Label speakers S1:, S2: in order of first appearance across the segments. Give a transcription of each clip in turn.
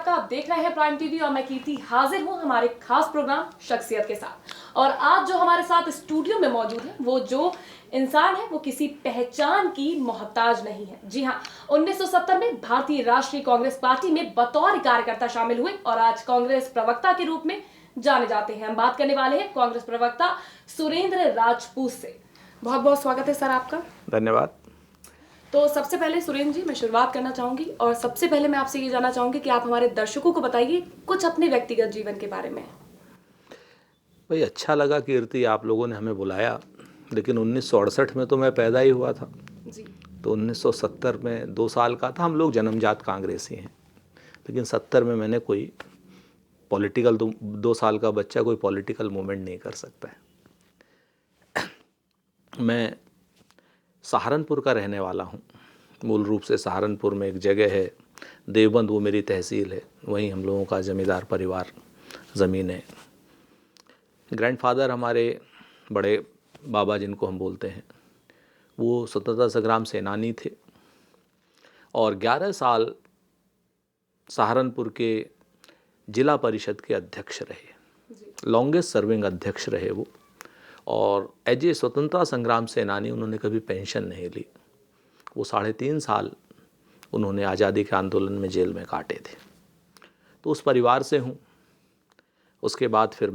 S1: आपका। आप देख रहे हैं प्राइम टीवी और मैं कीर्ति हाजिर हूं हमारे खास प्रोग्राम शख्सियत के साथ। और आज जो हमारे साथ स्टूडियो में मौजूद है वो जो इंसान है वो किसी पहचान की मोहताज नहीं है। जी हाँ, 1970 में भारतीय राष्ट्रीय कांग्रेस पार्टी में बतौर कार्यकर्ता शामिल हुए और आज कांग्रेस प्रवक्ता के रूप में जाने जाते हैं। हम बात करने वाले हैं कांग्रेस प्रवक्ता सुरेंद्र राजपूत से। बहुत बहुत स्वागत है सर आपका।
S2: धन्यवाद।
S1: तो सबसे पहले सुरेंद्र जी मैं शुरुआत करना चाहूंगी और सबसे पहले मैं आपसे ये जानना चाहूंगी कि आप हमारे दर्शकों को बताइए कुछ अपने व्यक्तिगत जीवन के बारे में।
S2: भाई अच्छा लगा कीर्ति, आप लोगों ने हमें बुलाया, लेकिन 1968 में तो मैं पैदा ही हुआ था।
S1: जी।
S2: तो 1970 में 2 साल का था। हम लोग जन्मजात कांग्रेसी हैं, लेकिन 70 में मैंने कोई पॉलिटिकल 2 साल का बच्चा कोई पॉलिटिकल मूवमेंट नहीं कर सकता है। मैं सहारनपुर का रहने वाला हूँ। मूल रूप से सहारनपुर में एक जगह है देवबंद, वो मेरी तहसील है, वहीं हम लोगों का जमींदार परिवार ज़मीन है। ग्रैंडफादर हमारे बड़े बाबा जिनको हम बोलते हैं वो स्वतंत्रता संग्राम सेनानी थे और 11 साल सहारनपुर के जिला परिषद के अध्यक्ष रहे, लॉन्गेस्ट सर्विंग अध्यक्ष रहे वो। और एज ए स्वतंत्रता संग्राम सेनानी उन्होंने कभी पेंशन नहीं ली। वो 3.5 साल उन्होंने आज़ादी के आंदोलन में जेल में काटे थे। तो उस परिवार से हूँ। उसके बाद फिर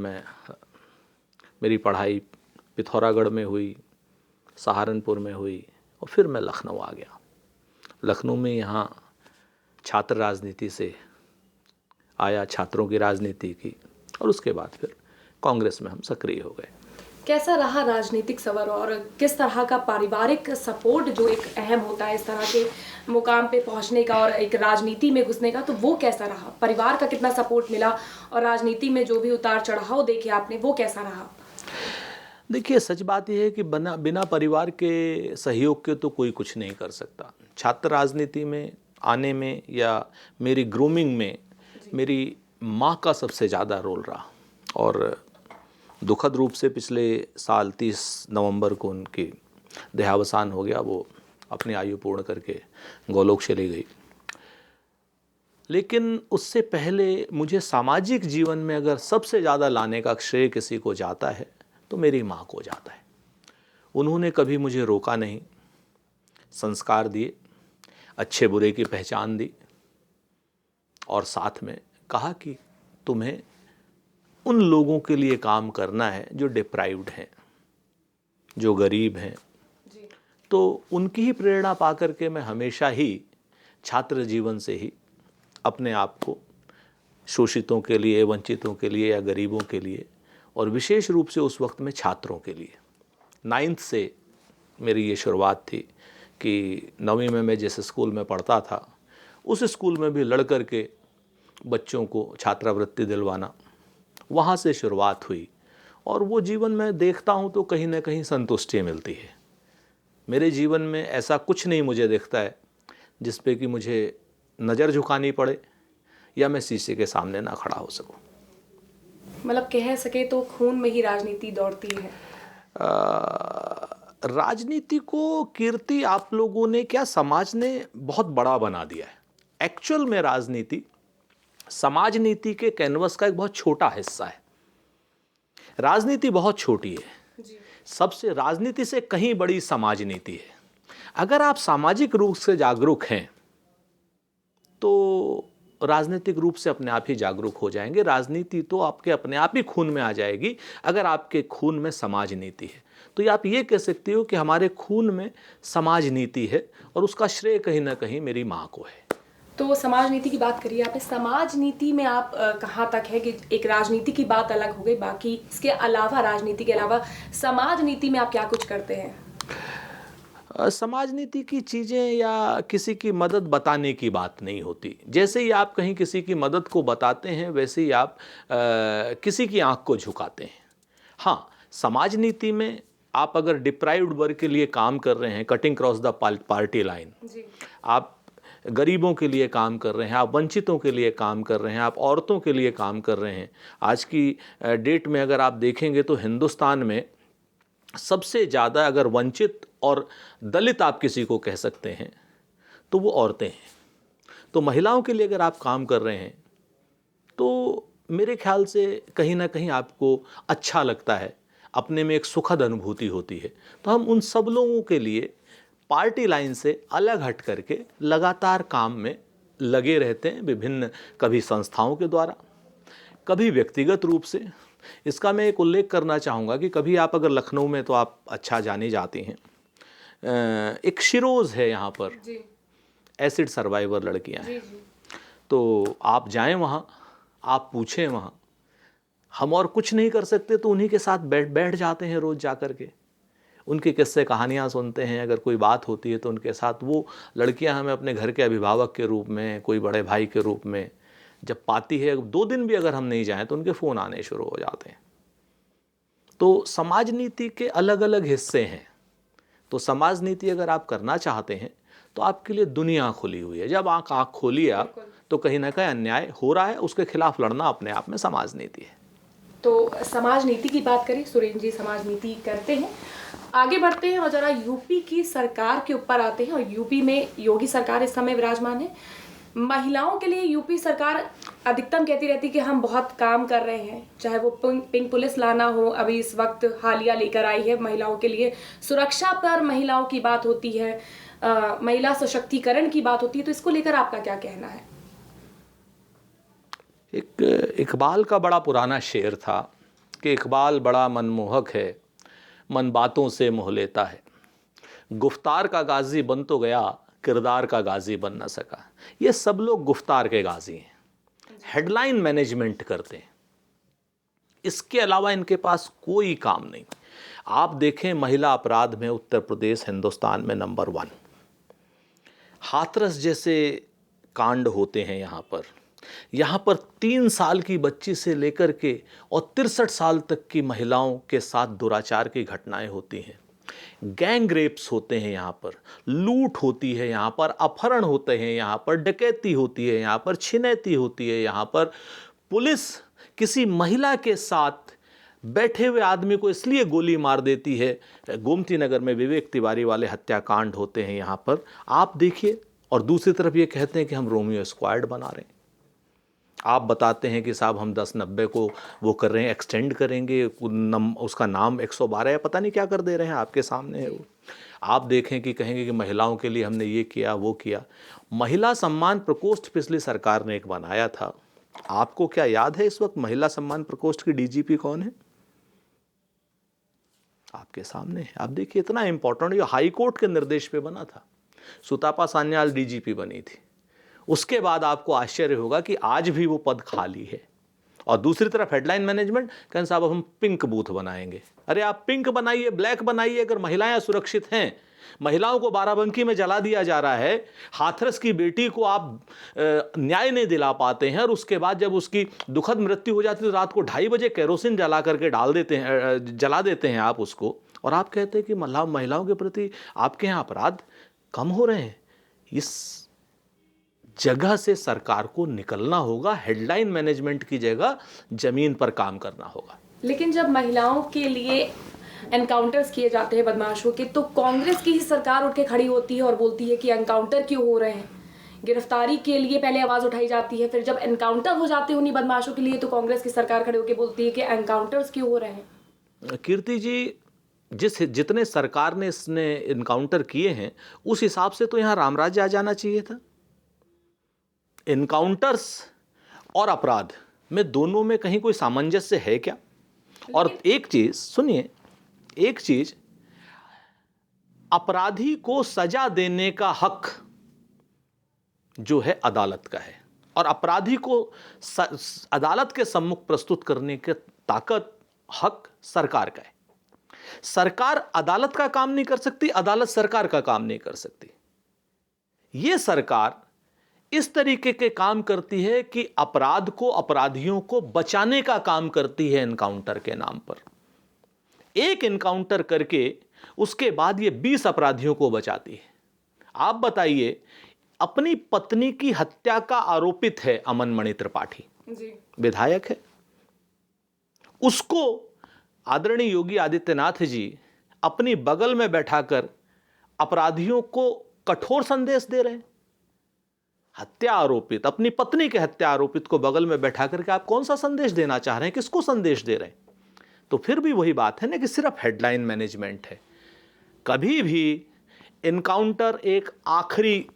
S2: मेरी पढ़ाई पिथौरागढ़ में हुई, सहारनपुर में हुई और फिर मैं लखनऊ आ गया। लखनऊ में यहाँ छात्र राजनीति से आया, छात्रों की राजनीति की, और उसके बाद फिर कांग्रेस में हम सक्रिय हो गए।
S1: कैसा रहा राजनीतिक सफर और किस तरह का पारिवारिक सपोर्ट जो एक अहम होता है इस तरह के मुकाम पे पहुंचने का और एक राजनीति में घुसने का, तो वो कैसा रहा? परिवार का कितना सपोर्ट मिला और राजनीति में जो भी उतार चढ़ाव देखे आपने वो कैसा रहा?
S2: देखिए, सच बात यह है कि बिना परिवार के सहयोग के तो कोई कुछ नहीं कर सकता। छात्र राजनीति में आने में या मेरी ग्रूमिंग में मेरी माँ का सबसे ज़्यादा रोल रहा। और दुखद रूप से पिछले साल 30 नवंबर को उनकी देहावसान हो गया। वो अपनी आयु पूर्ण करके गोलोक चली गई। लेकिन उससे पहले मुझे सामाजिक जीवन में अगर सबसे ज़्यादा लाने का श्रेय किसी को जाता है तो मेरी माँ को जाता है। उन्होंने कभी मुझे रोका नहीं, संस्कार दिए, अच्छे बुरे की पहचान दी और साथ में कहा कि तुम्हें उन लोगों के लिए काम करना है जो डिप्राइव्ड हैं, जो गरीब हैं। तो उनकी ही प्रेरणा पा करके मैं हमेशा ही छात्र जीवन से ही अपने आप को शोषितों के लिए, वंचितों के लिए या गरीबों के लिए, और विशेष रूप से उस वक्त में छात्रों के लिए, 9th से मेरी ये शुरुआत थी कि 9वीं में मैं जिस स्कूल में पढ़ता था उस स्कूल में भी लड़ कर के बच्चों को छात्रवृत्ति दिलवाना, वहाँ से शुरुआत हुई। और वो जीवन में देखता हूँ तो कहीं ना कहीं संतुष्टि मिलती है। मेरे जीवन में ऐसा कुछ नहीं मुझे दिखता है जिस पे कि मुझे नज़र झुकानी पड़े या मैं शीशे के सामने ना खड़ा हो सकूं।
S1: मतलब कह सके तो खून में ही राजनीति दौड़ती है।
S2: राजनीति को कीर्ति आप लोगों ने क्या, समाज ने बहुत बड़ा बना दिया है। एक्चुअल में राजनीति समाज नीति के कैनवस का एक बहुत छोटा हिस्सा है। राजनीति बहुत छोटी है जी। सबसे राजनीति से कहीं बड़ी समाज नीति है। अगर आप सामाजिक रूप से जागरूक हैं तो राजनीतिक रूप से अपने आप ही जागरूक हो जाएंगे। राजनीति तो आपके अपने आप ही खून में आ जाएगी अगर आपके खून में समाज नीति है। तो आप ये कह सकते हो कि हमारे खून में समाज नीति है और उसका श्रेय कहीं ना कहीं मेरी माँ को है।
S1: तो समाज नीति की बात करिए आपने, समाज नीति में आप कहाँ तक है कि एक राजनीति की बात अलग हो गई, बाकी इसके अलावा राजनीति के अलावा समाज नीति में आप क्या कुछ करते हैं?
S2: समाज नीति की चीज़ें या किसी की मदद बताने की बात नहीं होती। जैसे ही आप कहीं किसी की मदद को बताते हैं वैसे ही आप किसी की आंख को झुकाते हैं। हाँ, समाज नीति में आप अगर डिप्राइव्ड वर्ग के लिए काम कर रहे हैं, cutting cross the party line, आप गरीबों के लिए काम कर रहे हैं, आप वंचितों के लिए काम कर रहे हैं, आप औरतों के लिए काम कर रहे हैं। आज की डेट में अगर आप देखेंगे तो हिंदुस्तान में सबसे ज़्यादा अगर वंचित और दलित आप किसी को कह सकते हैं तो वो औरतें हैं। तो महिलाओं के लिए अगर आप काम कर रहे हैं तो मेरे ख्याल से कहीं ना कहीं आपको अच्छा लगता है, अपने में एक सुखद अनुभूति होती है। तो हम उन सब लोगों के लिए पार्टी लाइन से अलग हट करके लगातार काम में लगे रहते हैं, विभिन्न कभी संस्थाओं के द्वारा, कभी व्यक्तिगत रूप से। इसका मैं एक उल्लेख करना चाहूँगा कि कभी आप अगर लखनऊ में, तो आप अच्छा जानी जाती हैं, एक शिरोज़ है यहाँ पर,
S1: जी
S2: एसिड सर्वाइवर लड़कियाँ हैं।
S1: जी।
S2: तो आप जाएं वहाँ, आप पूछें वहाँ, हम और कुछ नहीं कर सकते तो उन्हीं के साथ बैठ बैठ जाते हैं रोज़ जा कर के, उनके किस्से कहानियाँ सुनते हैं। अगर कोई बात होती है तो उनके साथ, वो लड़कियाँ हमें अपने घर के अभिभावक के रूप में, कोई बड़े भाई के रूप में जब पाती है, 2 दिन भी अगर हम नहीं जाएं तो उनके फ़ोन आने शुरू हो जाते हैं। तो समाज नीति के अलग अलग हिस्से हैं। तो समाज नीति अगर आप करना चाहते हैं तो आपके लिए दुनिया खुली हुई है। जब आँख खोलिए आप, तो कहीं ना कहीं अन्याय हो रहा है, उसके खिलाफ लड़ना अपने आप में समाज नीति है।
S1: तो समाज नीति की बात करें, सुरेंद्र जी समाज नीति करते हैं। आगे बढ़ते हैं और जरा यूपी की सरकार के ऊपर आते हैं। और यूपी में योगी सरकार इस समय विराजमान है। महिलाओं के लिए यूपी सरकार अधिकतम कहती रहती कि हम बहुत काम कर रहे हैं, चाहे वो पिंक पुलिस लाना हो, अभी इस वक्त हालिया लेकर आई है महिलाओं के लिए, सुरक्षा पर महिलाओं की बात होती है, महिला सशक्तिकरण की बात होती है। तो इसको लेकर आपका क्या कहना है?
S2: एक इकबाल का बड़ा पुराना शेर था कि इकबाल बड़ा मनमोहक है, मन बातों से मोह लेता है, गुफ्तार का गाजी बन तो गया, किरदार का गाजी बन न सका। ये सब लोग गुफ्तार के गाजी हैं, हेडलाइन मैनेजमेंट करते हैं, इसके अलावा इनके पास कोई काम नहीं। आप देखें, महिला अपराध में उत्तर प्रदेश हिंदुस्तान में नंबर 1। हाथरस जैसे कांड होते हैं यहाँ पर 3 साल की बच्ची से लेकर के और 63 साल तक की महिलाओं के साथ दुराचार की घटनाएं होती हैं। गैंग रेप्स होते हैं यहाँ पर, लूट होती है यहाँ पर, अपहरण होते हैं यहाँ पर, डकैती होती है यहाँ पर, छिनैती होती है यहाँ पर। पुलिस किसी महिला के साथ बैठे हुए आदमी को इसलिए गोली मार देती है। गोमती नगर में विवेक तिवारी वाले हत्याकांड होते हैं यहाँ पर, आप देखिए। और दूसरी तरफ ये कहते हैं कि हम रोमियो स्क्वाड बना रहे हैं। आप बताते हैं कि साहब हम 10-90 को वो कर रहे हैं, एक्सटेंड करेंगे, उसका नाम 112 या पता नहीं क्या कर दे रहे हैं, आपके सामने है वो। आप देखें कि कहेंगे कि महिलाओं के लिए हमने ये किया वो किया। महिला सम्मान प्रकोष्ठ पिछली सरकार ने एक बनाया था, आपको क्या याद है इस वक्त महिला सम्मान प्रकोष्ठ की डीजीपी कौन है? आपके सामने है। आप देखिए, इतना इंपॉर्टेंट, ये हाई कोर्ट के निर्देश पे बना था। सुतापा सान्याल डीजीपी बनी थी। उसके बाद आपको आश्चर्य होगा कि आज भी वो पद खाली है। और दूसरी तरफ हेडलाइन मैनेजमेंट, कहते साहब अब हम पिंक बूथ बनाएंगे। अरे आप पिंक बनाइए, ब्लैक बनाइए, अगर महिलाएं सुरक्षित हैं। महिलाओं को बाराबंकी में जला दिया जा रहा है, हाथरस की बेटी को आप न्याय नहीं दिला पाते हैं, और उसके बाद जब उसकी दुखद मृत्यु हो जाती है तो रात को 2:30 बजे केरोसिन जला करके जला देते हैं आप उसको, और आप कहते हैं कि महिलाओं के प्रति आपके यहाँ अपराध कम हो रहे हैं। इस जगह से सरकार को निकलना होगा, हेडलाइन मैनेजमेंट की जगह जमीन पर काम करना होगा।
S1: लेकिन जब महिलाओं के लिए एनकाउंटर्स किए जाते हैं बदमाशों के, तो कांग्रेस की ही सरकार उठ के खड़ी होती है और बोलती है कि एनकाउंटर क्यों हो रहे हैं। गिरफ्तारी के लिए पहले आवाज उठाई जाती है, फिर जब एनकाउंटर हो जाते हैं उन्हीं बदमाशों के लिए, तो कांग्रेस की सरकार खड़े होकर बोलती है कि एनकाउंटर्स क्यों हो रहे हैं।
S2: कीर्ति जी, जितने सरकार ने इसने एनकाउंटर किए हैं, उस हिसाब से तो यहाँ रामराज्य आ जाना चाहिए था। एनकाउंटर्स और अपराध में, दोनों में कहीं कोई सामंजस्य है क्या? और एक चीज सुनिए, एक चीज, अपराधी को सजा देने का हक जो है अदालत का है, और अपराधी को अदालत के सम्मुख प्रस्तुत करने की ताकत, हक सरकार का है। सरकार अदालत का काम नहीं कर सकती, अदालत सरकार का काम नहीं कर सकती। यह सरकार इस तरीके के काम करती है कि अपराध को, अपराधियों को बचाने का काम करती है एनकाउंटर के नाम पर। एक एनकाउंटर करके उसके बाद ये 20 अपराधियों को बचाती है। आप बताइए, अपनी पत्नी की हत्या का आरोपित है अमन मणि त्रिपाठी जी, विधायक है, उसको आदरणीय योगी आदित्यनाथ जी अपनी बगल में बैठाकर अपराधियों को कठोर संदेश दे रहे हैं। हत्या आरोपित, अपनी पत्नी के हत्या आरोपित को बगल में बैठा करके आप कौन सा संदेश देना चाह रहे हैं, किसको संदेश दे रहे हैं? तो फिर भी वही बात है ना कि सिर्फ हेडलाइन मैनेजमेंट है। कभी भी इनकाउंटर एक आखिरी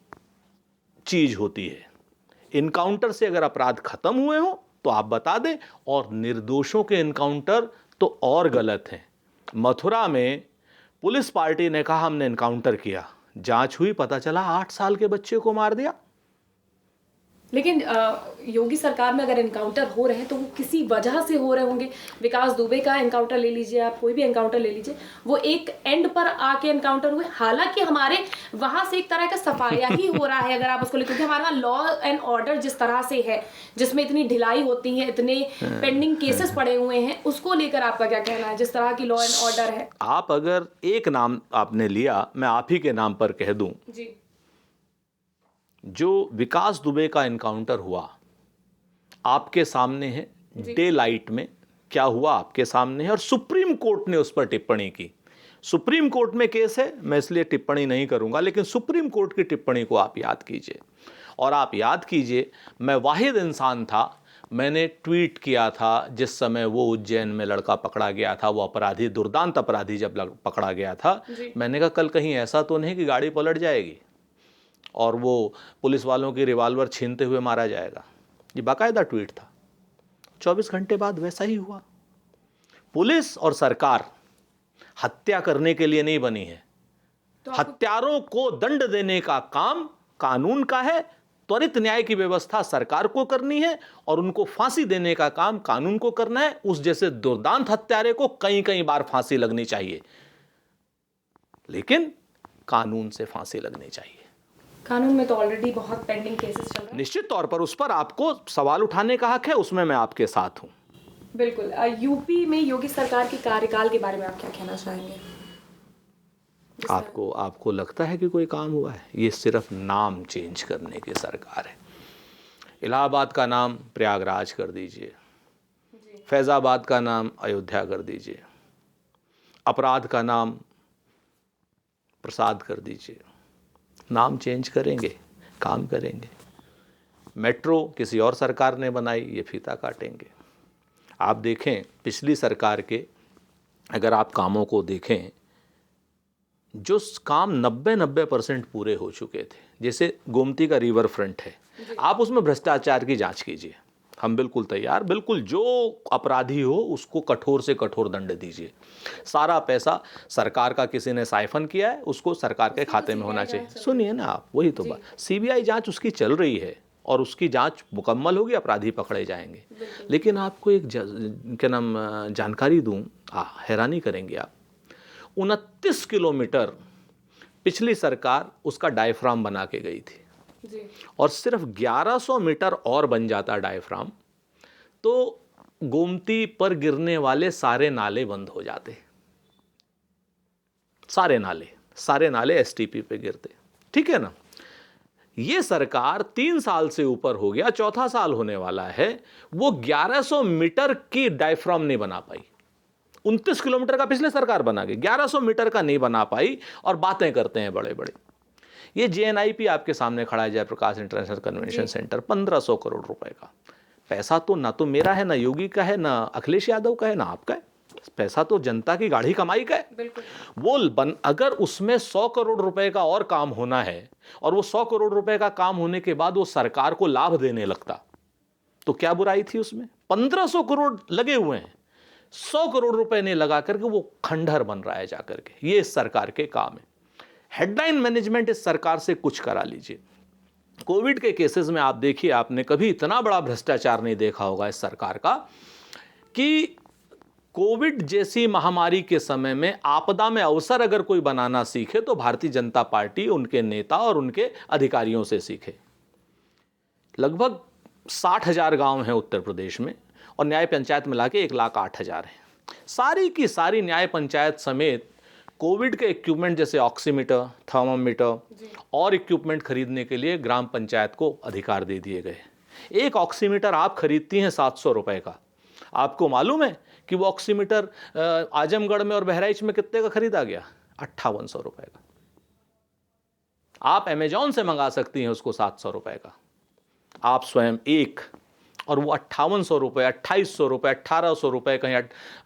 S2: चीज होती है। इनकाउंटर से अगर अपराध खत्म हुए हो तो आप बता दें, और निर्दोषों के इनकाउंटर तो और गलत हैं। मथुरा में पुलिस पार्टी ने कहा हमने इनकाउंटर किया, जांच हुई, पता चला 8 साल के बच्चे को मार दिया।
S1: लेकिन योगी सरकार में अगर एनकाउंटर हो रहे हैं तो वो किसी वजह से हो रहे होंगे। विकास दुबे का एनकाउंटर ले लीजिए, आप कोई भी एनकाउंटर ले लीजिए, वो एक एंड पर आके एनकाउंटर हुए। हालांकि हमारे वहां से एक तरह का सफाया ही हो रहा है अगर आप उसको क्योंकि हमारा लॉ एंड ऑर्डर जिस तरह से है, जिसमें इतनी ढिलाई होती है, इतने पेंडिंग केसेस पड़े हुए हैं, उसको लेकर आपका क्या कहना है? जिस तरह की लॉ एंड ऑर्डर है।
S2: आप अगर एक नाम आपने लिया, मैं आप ही के नाम पर कह दूं
S1: जी,
S2: जो विकास दुबे का इनकाउंटर हुआ आपके सामने है, डे लाइट में क्या हुआ आपके सामने है, और सुप्रीम कोर्ट ने उस पर टिप्पणी की। सुप्रीम कोर्ट में केस है, मैं इसलिए टिप्पणी नहीं करूंगा, लेकिन सुप्रीम कोर्ट की टिप्पणी को आप याद कीजिए। और आप याद कीजिए, मैं वाहिद इंसान था, मैंने ट्वीट किया था जिस समय वो उज्जैन में लड़का पकड़ा गया था, वो अपराधी, दुर्दांत अपराधी जब पकड़ा गया था, मैंने कहा कल कहीं ऐसा तो नहीं कि गाड़ी पलट जाएगी और वो पुलिस वालों की रिवॉल्वर छीनते हुए मारा जाएगा। ये बाकायदा ट्वीट था। 24 घंटे बाद वैसा ही हुआ। पुलिस और सरकार हत्या करने के लिए नहीं बनी है।
S1: तो
S2: हत्यारों को दंड देने का काम कानून का है, त्वरित न्याय की व्यवस्था सरकार को करनी है, और उनको फांसी देने का काम कानून को करना है। उस जैसे दुर्दांत हत्यारे को कई कई बार फांसी लगनी चाहिए, लेकिन कानून से फांसी लगनी चाहिए।
S1: कानून में तो ऑलरेडी बहुत पेंडिंग केसेस चल रहे हैं।
S2: निश्चित तौर पर उस पर आपको सवाल उठाने का हक है, उसमें मैं आपके साथ हूं।
S1: बिल्कुल। यूपी में योगी सरकार के कार्यकाल के बारे में आप क्या कहना चाहेंगे?
S2: आपको लगता है कि कोई काम हुआ है? ये सिर्फ नाम चेंज करने की सरकार है। इलाहाबाद का नाम प्रयागराज कर दीजिए, फैज़ाबाद का नाम अयोध्या कर दीजिए, अपराध का नाम प्रसाद कर दीजिए। नाम चेंज करेंगे, काम करेंगे। मेट्रो किसी और सरकार ने बनाई, ये फीता काटेंगे। आप देखें पिछली सरकार के, अगर आप कामों को देखें, जो काम 90% पूरे हो चुके थे, जैसे गोमती का रिवर फ्रंट है, आप उसमें भ्रष्टाचार की जांच कीजिए, हम बिल्कुल तैयार, बिल्कुल जो अपराधी हो उसको कठोर से कठोर दंड दीजिए। सारा पैसा सरकार का किसी ने साइफन किया है, उसको सरकार के खाते में होना चाहिए। सुनिए ना आप, वही तो बात, सीबीआई जांच उसकी चल रही है और उसकी जांच मुकम्मल होगी, अपराधी पकड़े जाएंगे। लेकिन आपको एक क्या नाम जानकारी दूं, हैरानी करेंगे आप। 29 किलोमीटर पिछली सरकार उसका डायफ्राम बना के गई थी
S1: जी।
S2: और सिर्फ 1100 मीटर और बन जाता डायफ्राम तो गोमती पर गिरने वाले सारे नाले बंद हो जाते। सारे नाले एसटीपी पे गिरते। ठीक है ना? ये सरकार 3 साल से ऊपर हो गया, चौथा साल होने वाला है, वो 1100 मीटर की डायफ्राम नहीं बना पाई। 29 किलोमीटर का पिछले सरकार बना गई, 1100 मीटर का नहीं बना पाई, और बातें करते हैं बड़े बड़े। ये जेएनआईपी आपके सामने खड़ा है, Jayaprakash international convention centre, 1500 crore रुपए का पैसा। तो ना तो मेरा है, ना योगी का है, ना अखिलेश यादव का है, ना आपका है। पैसा तो जनता की गाढ़ी कमाई का है। वो अगर उसमें 100 करोड़ रुपए का और काम होना है, और वो 100 करोड़ रुपए का काम होने के बाद वो सरकार को लाभ देने लगता, तो क्या बुराई थी उसमें? 1500 करोड़ लगे हुए हैं, 100 करोड़ रुपए ने लगा करके वो खंडहर बन रहा है जाकर के। ये इस सरकार के काम है। हेडलाइन मैनेजमेंट इस सरकार से कुछ करा लीजिए। कोविड के केसेस में आप देखिए, आपने कभी इतना बड़ा भ्रष्टाचार नहीं देखा होगा इस सरकार का, कि कोविड जैसी महामारी के समय में आपदा में अवसर अगर कोई बनाना सीखे तो भारतीय जनता पार्टी, उनके नेता और उनके अधिकारियों से सीखे। लगभग 60,000 गांव हैं उत्तर प्रदेश में, और न्याय पंचायत मिला के 1,08,000 हैं। सारी की सारी न्याय पंचायत समेत कोविड के इक्विपमेंट जैसे ऑक्सीमीटर, थर्मामीटर और इक्विपमेंट खरीदने के लिए ग्राम पंचायत को अधिकार दे दिए गए। एक ऑक्सीमीटर आप खरीदती हैं 700 रुपए का। आपको मालूम है कि वो ऑक्सीमीटर आजमगढ़ में और बहराइच में कितने का खरीदा गया? 5800 रुपए का। आप अमेजॉन से मंगा सकती हैं उसको 700 रुपए का। आप स्वयं एक, और वो 5800 रुपये, 2800 रुपये, 1800 रुपये, कहीं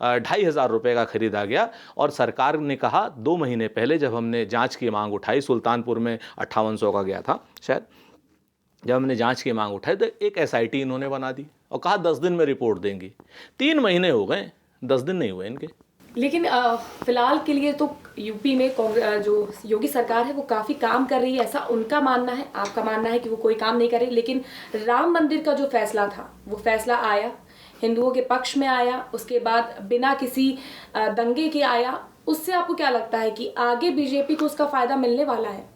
S2: 2500 रुपये का खरीदा गया। और सरकार ने कहा 2 महीने पहले जब हमने जांच की मांग उठाई, सुल्तानपुर में 5800 का गया था शायद, जब हमने जांच की मांग उठाई तो एक SIT इन्होंने बना दी और कहा 10 दिन में रिपोर्ट देंगी। 3 महीने हो गए, 10 दिन नहीं हुए इनके।
S1: लेकिन फिलहाल के लिए तो यूपी में जो योगी सरकार है वो काफ़ी काम कर रही है, ऐसा उनका मानना है। आपका मानना है कि वो कोई काम नहीं कर रही। लेकिन राम मंदिर का जो फैसला था, वो फैसला आया, हिंदुओं के पक्ष में आया, उसके बाद बिना किसी दंगे के आया। उससे आपको क्या लगता है कि आगे बीजेपी को उसका फ़ायदा मिलने वाला है?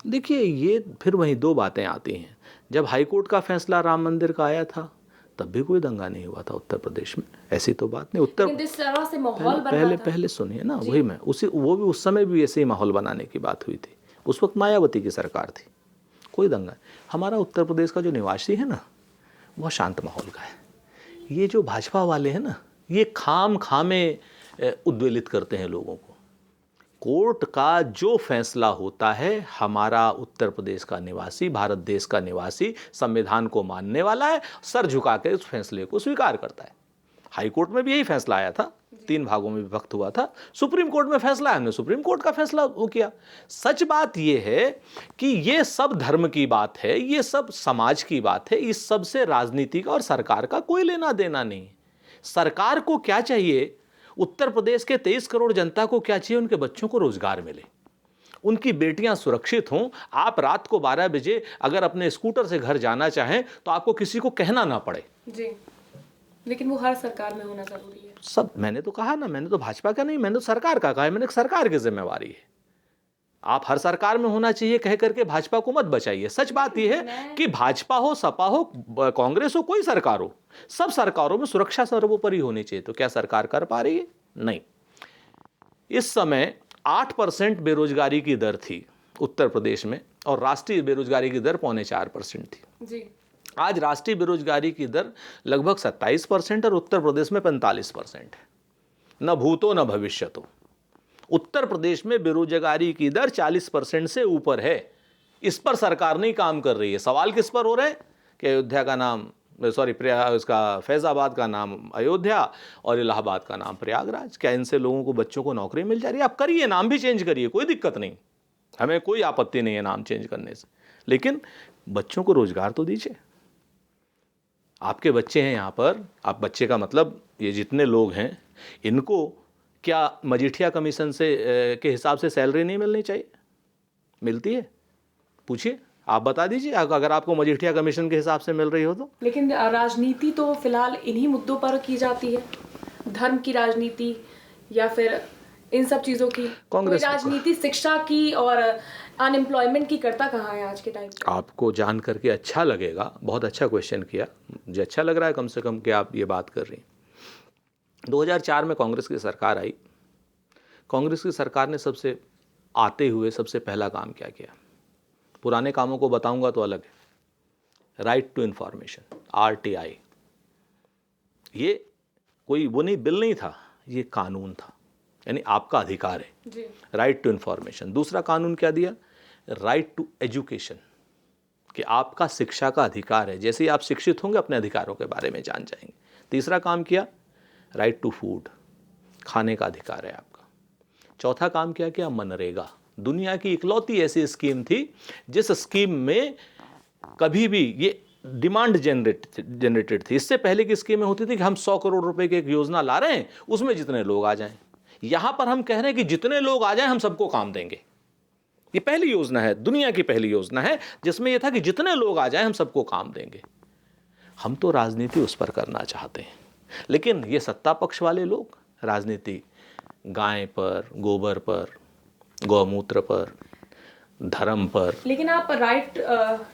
S2: देखिए, ये फिर वही 2 बातें आती हैं। जब हाईकोर्ट का फैसला राम मंदिर का आया था तब भी कोई दंगा नहीं हुआ था उत्तर प्रदेश में, ऐसी तो बात नहीं। उत्तर
S1: जिस तरह से माहौल बन रहा था,
S2: पहले सुनिए ना, वही मैं वो भी उस समय भी ऐसे ही माहौल बनाने की बात हुई थी। उस वक्त मायावती की सरकार थी, कोई दंगा। हमारा उत्तर प्रदेश का जो निवासी है ना, वह शांत माहौल का है। ये जो भाजपा वाले हैं ना, ये खामे उद्वेलित करते हैं लोगों को। कोर्ट का जो फैसला होता है, हमारा उत्तर प्रदेश का निवासी, भारत देश का निवासी संविधान को मानने वाला है, सर झुका के उस फैसले को स्वीकार करता है। हाई कोर्ट में भी यही फैसला आया था, 3 भागों में विभक्त हुआ था। सुप्रीम कोर्ट में फैसला है, हमने सुप्रीम कोर्ट का फैसला वो किया। सच बात ये है कि ये सब धर्म की बात है, ये सब समाज की बात है, इस सब से राजनीति का और सरकार का कोई लेना देना नहीं। सरकार को क्या चाहिए, उत्तर प्रदेश के 23 करोड़ जनता को क्या चाहिए, उनके बच्चों को रोजगार मिले, उनकी बेटियां सुरक्षित हों। आप रात को 12 बजे अगर अपने स्कूटर से घर जाना चाहें तो आपको किसी को कहना ना पड़े
S1: जी। लेकिन वो हर सरकार में होना जरूरी है।
S2: सब, मैंने तो कहा ना, मैंने तो भाजपा का नहीं, मैंने तो सरकार का कहा है। मैंने सरकार की जिम्मेवारी है, आप हर सरकार में होना चाहिए कह करके भाजपा को मत बचाइए। सच बात यह है कि भाजपा हो, सपा हो, कांग्रेस हो, कोई सरकार हो, सब सरकारों में सुरक्षा सर्वोपरि होनी चाहिए। तो क्या सरकार कर पा रही है? नहीं। इस समय 8% बेरोजगारी की दर थी उत्तर प्रदेश में, और राष्ट्रीय बेरोजगारी की दर 4.25% थी
S1: जी।
S2: आज राष्ट्रीय बेरोजगारी की दर लगभग 27% और उत्तर प्रदेश में 45% है। न भूतो न भविष्यतो। उत्तर प्रदेश में बेरोजगारी की दर 40% से ऊपर है। इस पर सरकार नहीं काम कर रही है। सवाल किस पर हो रहे हैं कि अयोध्या का नाम, सॉरी, इसका फैजाबाद का नाम अयोध्या और इलाहाबाद का नाम प्रयागराज। क्या इनसे लोगों को, बच्चों को नौकरी मिल जा रही है? आप करिए, नाम भी चेंज करिए, कोई दिक्कत नहीं, हमें कोई आपत्ति नहीं है नाम चेंज करने से, लेकिन बच्चों को रोजगार तो दीजिए। आपके बच्चे हैं यहाँ पर, आप बच्चे का मतलब ये जितने लोग हैं, इनको क्या मजीठिया कमीशन से के हिसाब से सैलरी नहीं मिलनी चाहिए? मिलती है? पूछिए, आप बता दीजिए अगर आपको मजीठिया कमीशन के हिसाब से मिल रही हो तो।
S1: लेकिन राजनीति तो फिलहाल इन्हीं मुद्दों पर की जाती है, धर्म की राजनीति या फिर इन सब चीज़ों की।
S2: कांग्रेस
S1: राजनीति शिक्षा की और अनएम्प्लॉयमेंट की करता कहाँ है आज के टाइम पे?
S2: आपको जान करके अच्छा लगेगा, बहुत अच्छा क्वेश्चन किया, मुझे अच्छा लग रहा है कम से कम कि आप ये बात कर रही हैं। 2004 में कांग्रेस की सरकार आई। कांग्रेस की सरकार ने सबसे आते हुए सबसे पहला काम क्या किया? पुराने कामों को बताऊंगा तो अलग है। राइट टू इंफॉर्मेशन, RTI, ये कोई वो नहीं, बिल नहीं था, ये कानून था, यानी आपका अधिकार है राइट टू इंफॉर्मेशन। दूसरा कानून क्या दिया? राइट टू एजुकेशन, कि आपका शिक्षा का अधिकार है, जैसे ही आप शिक्षित होंगे अपने अधिकारों के बारे में जान जाएंगे। तीसरा काम किया, राइट टू फूड, खाने का अधिकार है आपका। चौथा काम क्या किया? मनरेगा, दुनिया की इकलौती ऐसी स्कीम थी जिस स्कीम में कभी भी ये डिमांड जनरेटेड थी। इससे पहले की स्कीमें होती थी कि हम 100 करोड़ रुपए की एक योजना ला रहे हैं, उसमें जितने लोग आ जाएं। यहां पर हम कह रहे हैं कि जितने लोग आ जाएं हम सबको काम देंगे। ये पहली योजना है, दुनिया की पहली योजना है जिसमें यह था कि जितने लोग आ जाएं हम सबको काम देंगे। हम तो राजनीति उस पर करना चाहते हैं, लेकिन ये सत्ता पक्ष वाले लोग राजनीति गाय पर, गोबर पर, गौमूत्र पर, धर्म पर।
S1: लेकिन आप राइट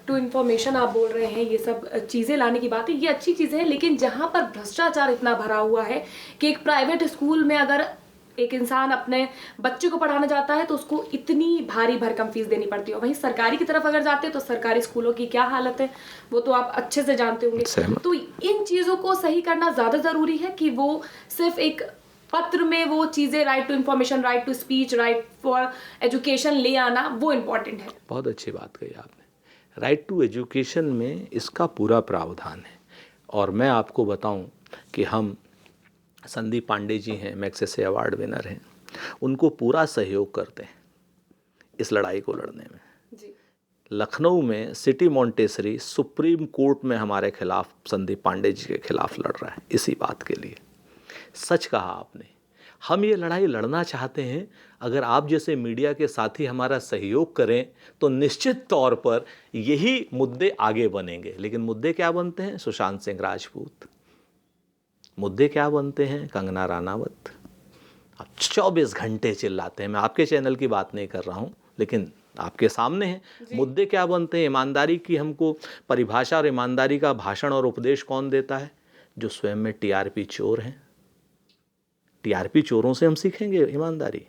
S1: टू इंफॉर्मेशन आप बोल रहे हैं, ये सब चीज़ें लाने की बात है, ये अच्छी चीज़ है। लेकिन जहाँ पर भ्रष्टाचार इतना भरा हुआ है कि एक प्राइवेट स्कूल में अगर एक इंसान अपने बच्चे को पढ़ाने जाता है तो उसको इतनी भारी भरकम फीस देनी पड़ती है। वहीं सरकारी की तरफ अगर जाते हैं तो सरकारी स्कूलों की क्या हालत है वो तो आप अच्छे से जानते होंगे। तो इन चीज़ों को सही करना ज़्यादा ज़रूरी है कि वो सिर्फ एक पत्र में वो चीज़ें, right to information, right to speech, right for education ले आना, वो इम्पोर्टेंट है।
S2: बहुत अच्छी बात कही आपने। राइट टू एजुकेशन में इसका पूरा प्रावधान है। और मैं आपको बताऊं कि हम संदीप पांडे जी हैं, मैग्सेसे अवार्ड विनर हैं, उनको पूरा सहयोग करते हैं इस लड़ाई को लड़ने में।
S1: जी।
S2: लखनऊ में सिटी मॉन्टेसरी सुप्रीम कोर्ट में हमारे खिलाफ, संदीप पांडे जी के खिलाफ लड़ रहा है इसी बात के लिए। सच कहा आपने, हम ये लड़ाई लड़ना चाहते हैं। अगर आप जैसे मीडिया के साथी हमारा सहयोग करें तो निश्चित तौर पर यही मुद्दे आगे बनेंगे। लेकिन मुद्दे क्या बनते हैं? सुशांत सिंह राजपूत। मुद्दे क्या बनते हैं? कंगना रानावत। आप 24 घंटे चिल्लाते हैं। मैं आपके चैनल की बात नहीं कर रहा हूं, लेकिन आपके सामने है मुद्दे क्या बनते हैं। ईमानदारी की हमको परिभाषा और ईमानदारी का भाषण और उपदेश कौन देता है? जो स्वयं में टीआरपी चोर हैं। टीआरपी चोरों से हम सीखेंगे ईमानदारी?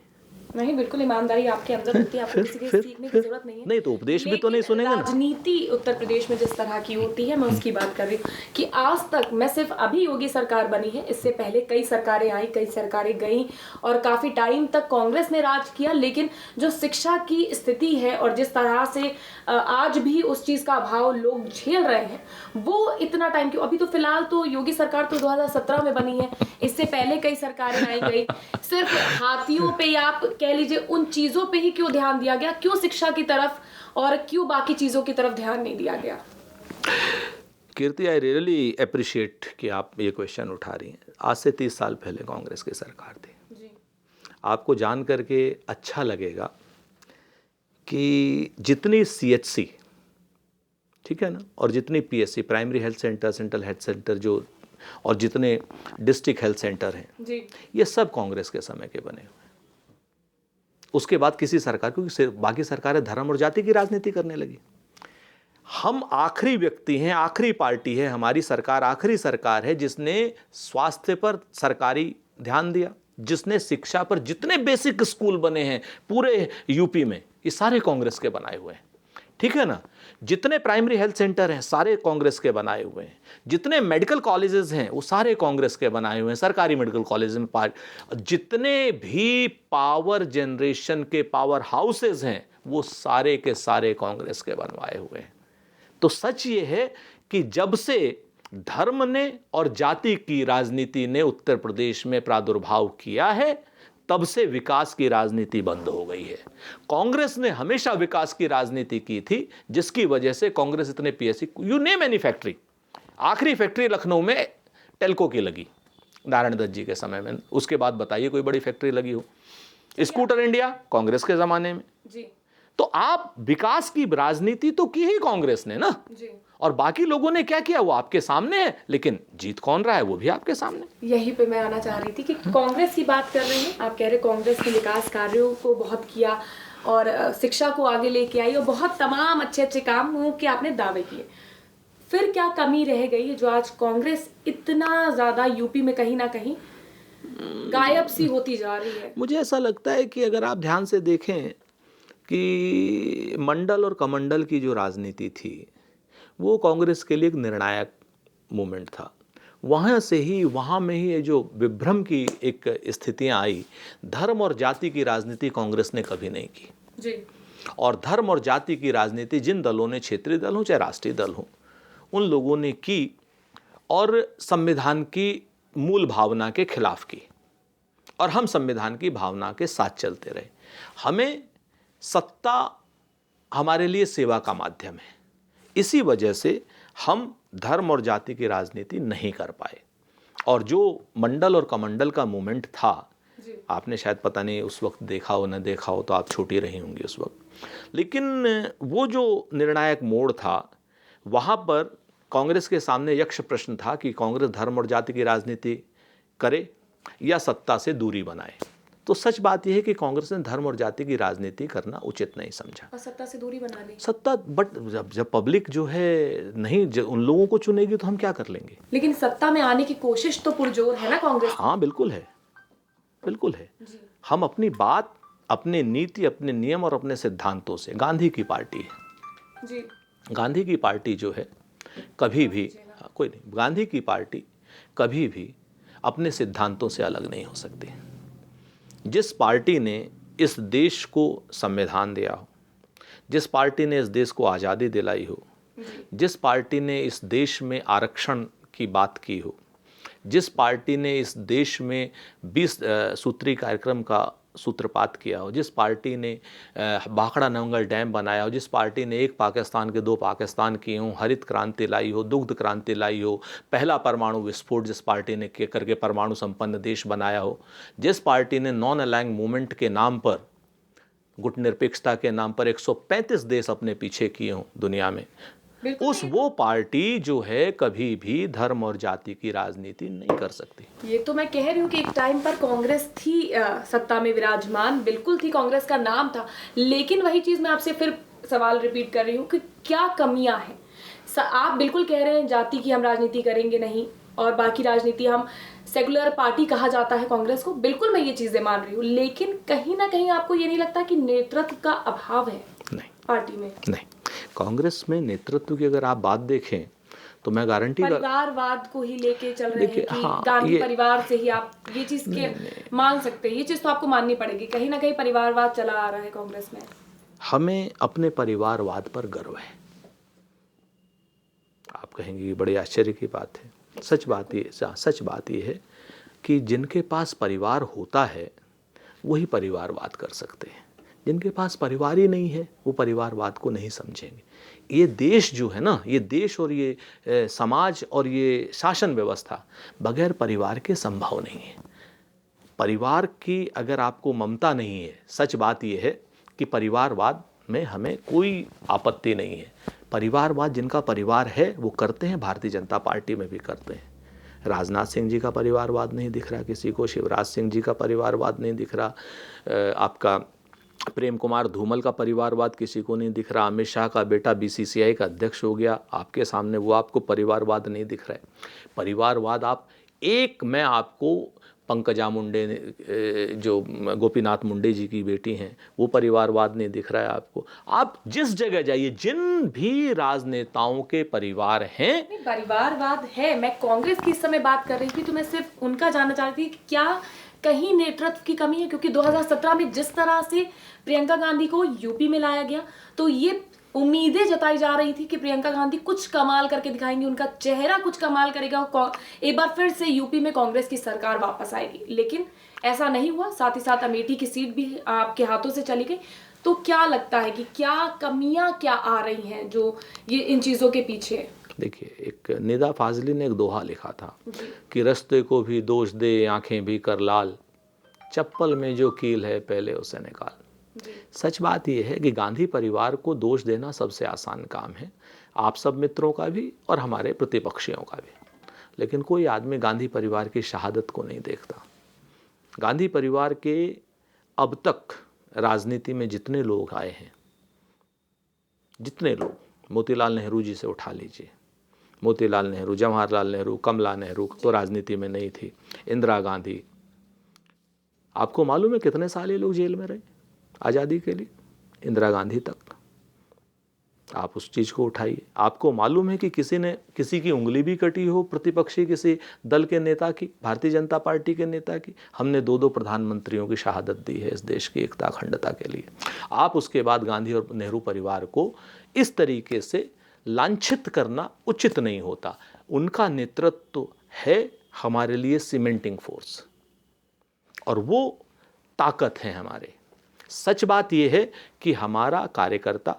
S1: नहीं, बिल्कुल ईमानदारी आपके अंदर होती है, आपको किसी के सीखने की जरूरत नहीं है।
S2: नहीं तो उपदेश भी तो नहीं सुनेंगे ना।
S1: राजनीति उत्तर प्रदेश में जिस तरह की होती है, मैं उसकी बात कर रही हूँ कि आज तक, मैं सिर्फ अभी योगी सरकार बनी है, इससे पहले कई सरकारें आई, कई सरकारें गई और काफी टाइम तक कांग्रेस ने राज किया। लेकिन जो शिक्षा की स्थिति है और जिस तरह से आज भी उस चीज का अभाव लोग झेल रहे हैं, वो इतना टाइम क्यों? अभी तो फिलहाल तो योगी सरकार तो 2017 में बनी है, इससे पहले कई सरकारें आई गई। सिर्फ हाथियों पे या आप कह लीजिए उन चीजों पे ही क्यों ध्यान दिया गया? क्यों शिक्षा की तरफ और क्यों बाकी चीजों की तरफ ध्यान नहीं दिया गया?
S2: कीर्ति, आई रियली अप्रिशिएट कि आप ये क्वेश्चन उठा रही हैं। आज से 30 साल पहले कांग्रेस की सरकार थी।
S1: जी।
S2: आपको जान करके अच्छा लगेगा कि जितनी सीएचसी, ठीक है ना, और जितनी PSC, primary health centre, central health centre, जो और जितने डिस्ट्रिक्ट हेल्थ सेंटर हैं
S1: जी।
S2: ये सब कांग्रेस के समय के बने हुए हैं। उसके बाद किसी सरकार, क्योंकि बाकी सरकारें धर्म और जाति की राजनीति करने लगी। हम आखिरी व्यक्ति हैं, आखिरी पार्टी है, हमारी सरकार आखिरी सरकार है जिसने स्वास्थ्य पर सरकारी ध्यान दिया, जिसने शिक्षा पर, जितने बेसिक स्कूल बने हैं पूरे यूपी में, ये सारे कांग्रेस के बनाए हुए हैं। ठीक है ना। जितने प्राइमरी हेल्थ सेंटर हैं सारे कांग्रेस के बनाए हुए हैं। जितने मेडिकल कॉलेजेस हैं वो सारे कांग्रेस के बनाए हुए हैं, सरकारी मेडिकल कॉलेज में। जितने भी पावर जनरेशन के पावर हाउसेज हैं वो सारे के सारे कांग्रेस के बनवाए हुए हैं। तो सच ये है कि जब से धर्म ने और जाति की राजनीति ने उत्तर प्रदेश में प्रादुर्भाव किया है, तब से विकास की राजनीति बंद हो गई है। कांग्रेस ने हमेशा विकास की राजनीति की थी, जिसकी वजह से कांग्रेस इतने PSC, you name any factory. आखिरी फैक्ट्री लखनऊ में टेल्को की लगी नारायण दत्त जी के समय में। उसके बाद बताइए कोई बड़ी फैक्ट्री लगी हो। स्कूटर इंडिया कांग्रेस के जमाने में। जी। तो आप विकास की राजनीति तो की ही कांग्रेस ने ना जी। और बाकी लोगों ने क्या किया वो आपके सामने है, लेकिन जीत कौन रहा है वो भी आपके सामने।
S1: यही पे मैं आना चाह रही थी कि कांग्रेस की बात कर रहे हैं आप, कह रहे कांग्रेस के विकास कार्यों को बहुत किया और शिक्षा को आगे लेके आई और बहुत तमाम अच्छे अच्छे काम के आपने दावे किए। फिर क्या कमी रह गई जो आज कांग्रेस इतना ज्यादा यूपी में कहीं ना कहीं गायब सी होती जा रही है?
S2: मुझे ऐसा लगता है कि अगर आप ध्यान से देखें कि मंडल और कमंडल की जो राजनीति थी वो कांग्रेस के लिए एक निर्णायक मोमेंट था। वहाँ से ही, वहाँ में ही ये जो विभ्रम की एक स्थितियाँ आई, धर्म और जाति की राजनीति कांग्रेस ने कभी नहीं की जी। और धर्म और जाति की राजनीति जिन दलों ने, क्षेत्रीय दल हो चाहे राष्ट्रीय दल हो, उन लोगों ने की और संविधान की मूल भावना के खिलाफ की। और हम संविधान की भावना के साथ चलते रहे। हमें सत्ता हमारे लिए सेवा का माध्यम है, इसी वजह से हम धर्म और जाति की राजनीति नहीं कर पाए। और जो मंडल और कमंडल का मूवमेंट था, आपने शायद पता नहीं उस वक्त देखा हो न देखा हो, तो आप छोटी रही होंगी उस वक्त, लेकिन वो जो निर्णायक मोड़ था, वहाँ पर कांग्रेस के सामने यक्ष प्रश्न था कि कांग्रेस धर्म और जाति की राजनीति करे या सत्ता से दूरी बनाए। तो सच बात यह है कि कांग्रेस ने धर्म और जाति की राजनीति करना उचित नहीं समझा
S1: और सत्ता से दूरी बना ली।
S2: सत्ता, बट जब पब्लिक जो है नहीं उन लोगों को चुनेगी तो हम क्या कर लेंगे।
S1: लेकिन सत्ता में आने की कोशिश तो पुरजोर है ना कांग्रेस।
S2: हाँ बिल्कुल है, बिल्कुल है। हम अपनी बात, अपने नीति, अपने नियम और अपने सिद्धांतों से, गांधी की पार्टी है जी। गांधी की पार्टी जो है कभी भी, कोई नहीं, गांधी की पार्टी कभी भी अपने सिद्धांतों से अलग नहीं हो सकती। जिस पार्टी ने इस देश को संविधान दिया हो, जिस पार्टी ने इस देश को आज़ादी दिलाई हो, जिस पार्टी ने इस देश में आरक्षण की बात की हो, जिस पार्टी ने इस देश में 20 सूत्री कार्यक्रम का सूत्रपात किया हो, जिस पार्टी ने भाखड़ा नंगल डैम बनाया हो, जिस पार्टी ने एक पाकिस्तान के दो पाकिस्तान किए हों, हरित क्रांति लाई हो, दुग्ध क्रांति लाई हो, पहला परमाणु विस्फोट जिस पार्टी ने करके परमाणु संपन्न देश बनाया हो, जिस पार्टी ने नॉन अलाइंग मूवमेंट के नाम पर, गुटनिरपेक्षता के नाम पर 135 देश अपने पीछे किए हों दुनिया में, वो पार्टी जो है कभी भी धर्म और जाति की राजनीति नहीं कर सकती।
S1: ये तो मैं कह रही हूँ कि एक टाइम पर कांग्रेस थी सत्ता में विराजमान, बिल्कुल थी, कांग्रेस का नाम था, लेकिन वही चीज मैं आपसे फिर सवाल रिपीट कर रही हूँ कि क्या कमियां हैं। आप बिल्कुल कह रहे हैं जाति की हम राजनीति करेंगे नहीं, और बाकी राजनीति हम सेकुलर पार्टी कहा जाता है कांग्रेस को, बिल्कुल मैं ये चीजें मान रही हूँ, लेकिन कहीं ना कहीं आपको ये नहीं लगता कि नेतृत्व का अभाव है
S2: नहीं
S1: पार्टी में?
S2: नहीं, कांग्रेस में नेतृत्व की अगर आप बात देखें तो मैं गारंटी
S1: परिवारवाद को ही लेके चल रहे हैं कि
S2: हाँ,
S1: गांधी परिवार से ही आप ये चीज के मान सकते हैं, ये चीज तो आपको माननी पड़ेगी, कहीं ना कहीं परिवारवाद चला आ रहा है कांग्रेस में।
S2: हमें अपने परिवारवाद पर गर्व है। आप कहेंगे ये बड़े आश्चर्य की बात है, सच बात ये है कि जिनके पास परिवार होता है वही परिवारवाद कर सकते हैं, जिनके पास परिवार ही नहीं है वो परिवारवाद को नहीं समझेंगे। ये देश जो है ना, ये देश और ये समाज और ये शासन व्यवस्था बगैर परिवार के संभव नहीं है। परिवार की अगर आपको ममता नहीं है, सच बात ये है कि परिवारवाद में हमें कोई आपत्ति नहीं है। परिवारवाद जिनका परिवार है वो करते हैं, भारतीय जनता पार्टी में भी करते हैं। राजनाथ सिंह जी का परिवारवाद नहीं दिख रहा किसी को, शिवराज सिंह जी का परिवारवाद नहीं दिख रहा, आपका प्रेम कुमार धूमल का परिवारवाद किसी को नहीं दिख रहा, अमित शाह का बेटा बीसीसीआई का अध्यक्ष हो गया आपके सामने, वो आपको परिवारवाद नहीं दिख रहा है। परिवारवाद मैं आपको पंकजा मुंडे जो गोपीनाथ मुंडे जी की बेटी हैं वो परिवारवाद नहीं दिख रहा है आपको। आप जिस जगह जाइए, जिन भी राजनेताओं के परिवार हैं,
S1: परिवारवाद है। मैं कांग्रेस की इस समय बात कर रही थी तो मैं सिर्फ उनका जानना चाहती थी कि क्या कहीं नेतृत्व की कमी है, क्योंकि 2017 में जिस तरह से प्रियंका गांधी को यूपी में लाया गया तो ये उम्मीदें जताई जा रही थी कि प्रियंका गांधी कुछ कमाल करके दिखाएंगी, उनका चेहरा कुछ कमाल करेगा, एक बार फिर से यूपी में कांग्रेस की सरकार वापस आएगी, लेकिन ऐसा नहीं हुआ। साथ ही साथ अमेठी की सीट भी आपके हाथों से चली गई। तो क्या लगता है कि क्या कमियां क्या आ रही हैं जो ये इन चीजों के पीछे?
S2: देखिए, एक निदा फाजली ने एक दोहा लिखा था कि रस्ते को भी दोष दे, आंखें भी कर लाल, चप्पल में जो कील है पहले उसे निकाल। सच बात यह है कि गांधी परिवार को दोष देना सबसे आसान काम है, आप सब मित्रों का भी और हमारे प्रतिपक्षियों का भी, लेकिन कोई आदमी गांधी परिवार की शहादत को नहीं देखता। गांधी परिवार के अब तक राजनीति में जितने लोग आए हैं, जितने लोग, मोतीलाल नेहरू जी से उठा लीजिए, मोतीलाल नेहरू, जवाहरलाल नेहरू, कमला नेहरू तो राजनीति में नहीं थी, इंदिरा गांधी, आपको मालूम है कितने साल ये लोग जेल में रहे आज़ादी के लिए? इंदिरा गांधी तक। आप उस चीज़ को उठाइए, आपको मालूम है कि किसी की उंगली भी कटी हो प्रतिपक्षी किसी दल के नेता की, भारतीय जनता पार्टी के नेता की? हमने 2 प्रधानमंत्रियों की शहादत दी है इस देश की एकता अखंडता के लिए। आप उसके बाद गांधी और नेहरू परिवार को इस तरीके से लांछित करना उचित नहीं होता। उनका नेतृत्व है हमारे लिए सीमेंटिंग फोर्स और वो ताकत है हमारे। सच बात यह है कि हमारा कार्यकर्ता,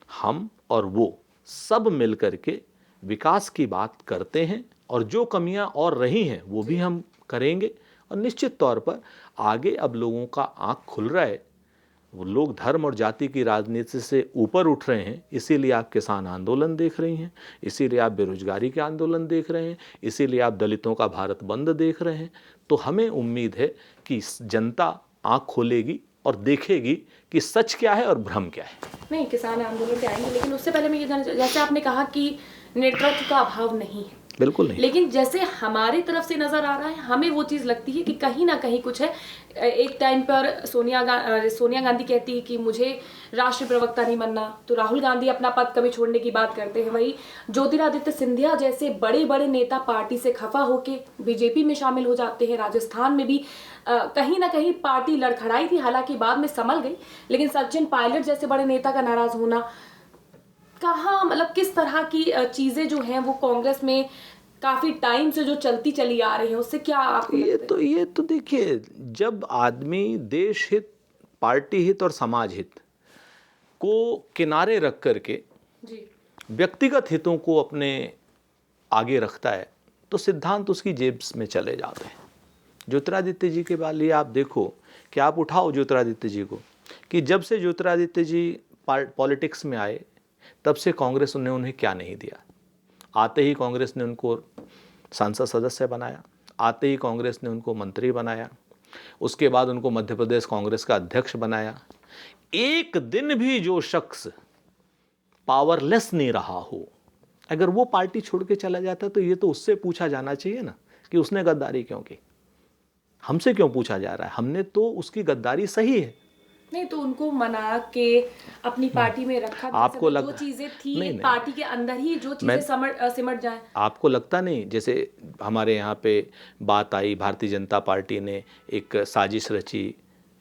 S2: हम और वो सब मिलकर के विकास की बात करते हैं और जो कमियां और रही हैं वो भी हम करेंगे। और निश्चित तौर पर आगे अब लोगों का आंख खुल रहा है, वो लोग धर्म और जाति की राजनीति से ऊपर उठ रहे हैं। इसीलिए आप किसान आंदोलन देख रही हैं, इसीलिए आप बेरोजगारी के आंदोलन देख रहे हैं, इसीलिए आप दलितों का भारत बंद देख रहे हैं। तो हमें उम्मीद है कि जनता आंख खोलेगी और देखेगी कि सच क्या है और भ्रम क्या है।
S1: नहीं, किसान आंदोलन पे आएंगे, लेकिन उससे पहले मैं ये जानना, जैसे आपने कहा कि नेतृत्व का अभाव नहीं है,
S2: बिल्कुल नहीं।
S1: लेकिन जैसे हमारी तरफ से नजर आ रहा है, हमें वो चीज लगती है कि कहीं ना कहीं कुछ है। एक टाइम पर सोनिया गांधी कहती है कि मुझे राष्ट्रीय प्रवक्ता नहीं बनना, तो राहुल गांधी अपना पद कभी छोड़ने की बात करते हैं। वही ज्योतिरादित्य सिंधिया जैसे बड़े बड़े नेता पार्टी से खफा होके बीजेपी में शामिल हो जाते हैं। राजस्थान में भी कहीं ना कहीं पार्टी लड़खड़ाई थी, हालांकि बाद में संभल गई, लेकिन सचिन पायलट जैसे बड़े नेता का नाराज होना, कहाँ मतलब किस तरह की चीजें जो हैं वो कांग्रेस में काफी टाइम से जो चलती चली आ रही है, उससे क्या आपको लगता है?
S2: ये तो देखिए, जब आदमी देश हित, पार्टी हित और समाज हित को किनारे रख करके
S1: जी
S2: व्यक्तिगत हितों को अपने आगे रखता है तो सिद्धांत उसकी जेब में चले जाते हैं। ज्योतिरादित्य जी के लिए आप देखो कि आप उठाओ ज्योतिरादित्य जी को, कि जब से ज्योतिरादित्य जी पॉलिटिक्स में आए तब से कांग्रेस ने उन्हें क्या नहीं दिया। आते ही कांग्रेस ने उनको संसद सदस्य बनाया, आते ही कांग्रेस ने उनको मंत्री बनाया, उसके बाद उनको मध्य प्रदेश कांग्रेस का अध्यक्ष बनाया। एक दिन भी जो शख्स पावरलेस नहीं रहा हो, अगर वो पार्टी छोड़ के चला जाता तो ये तो उससे पूछा जाना चाहिए ना कि उसने गद्दारी क्यों की। हमसे क्यों पूछा जा रहा है? हमने तो उसकी गद्दारी सही है।
S1: नहीं तो उनको मना के अपनी पार्टी में रखा,
S2: आपको
S1: जो चीजें थी
S2: नहीं,
S1: पार्टी के अंदर ही जो चीजें सिमट जाए।
S2: आपको लगता नहीं, जैसे हमारे यहाँ पे बात आई, भारतीय जनता पार्टी ने एक साजिश रची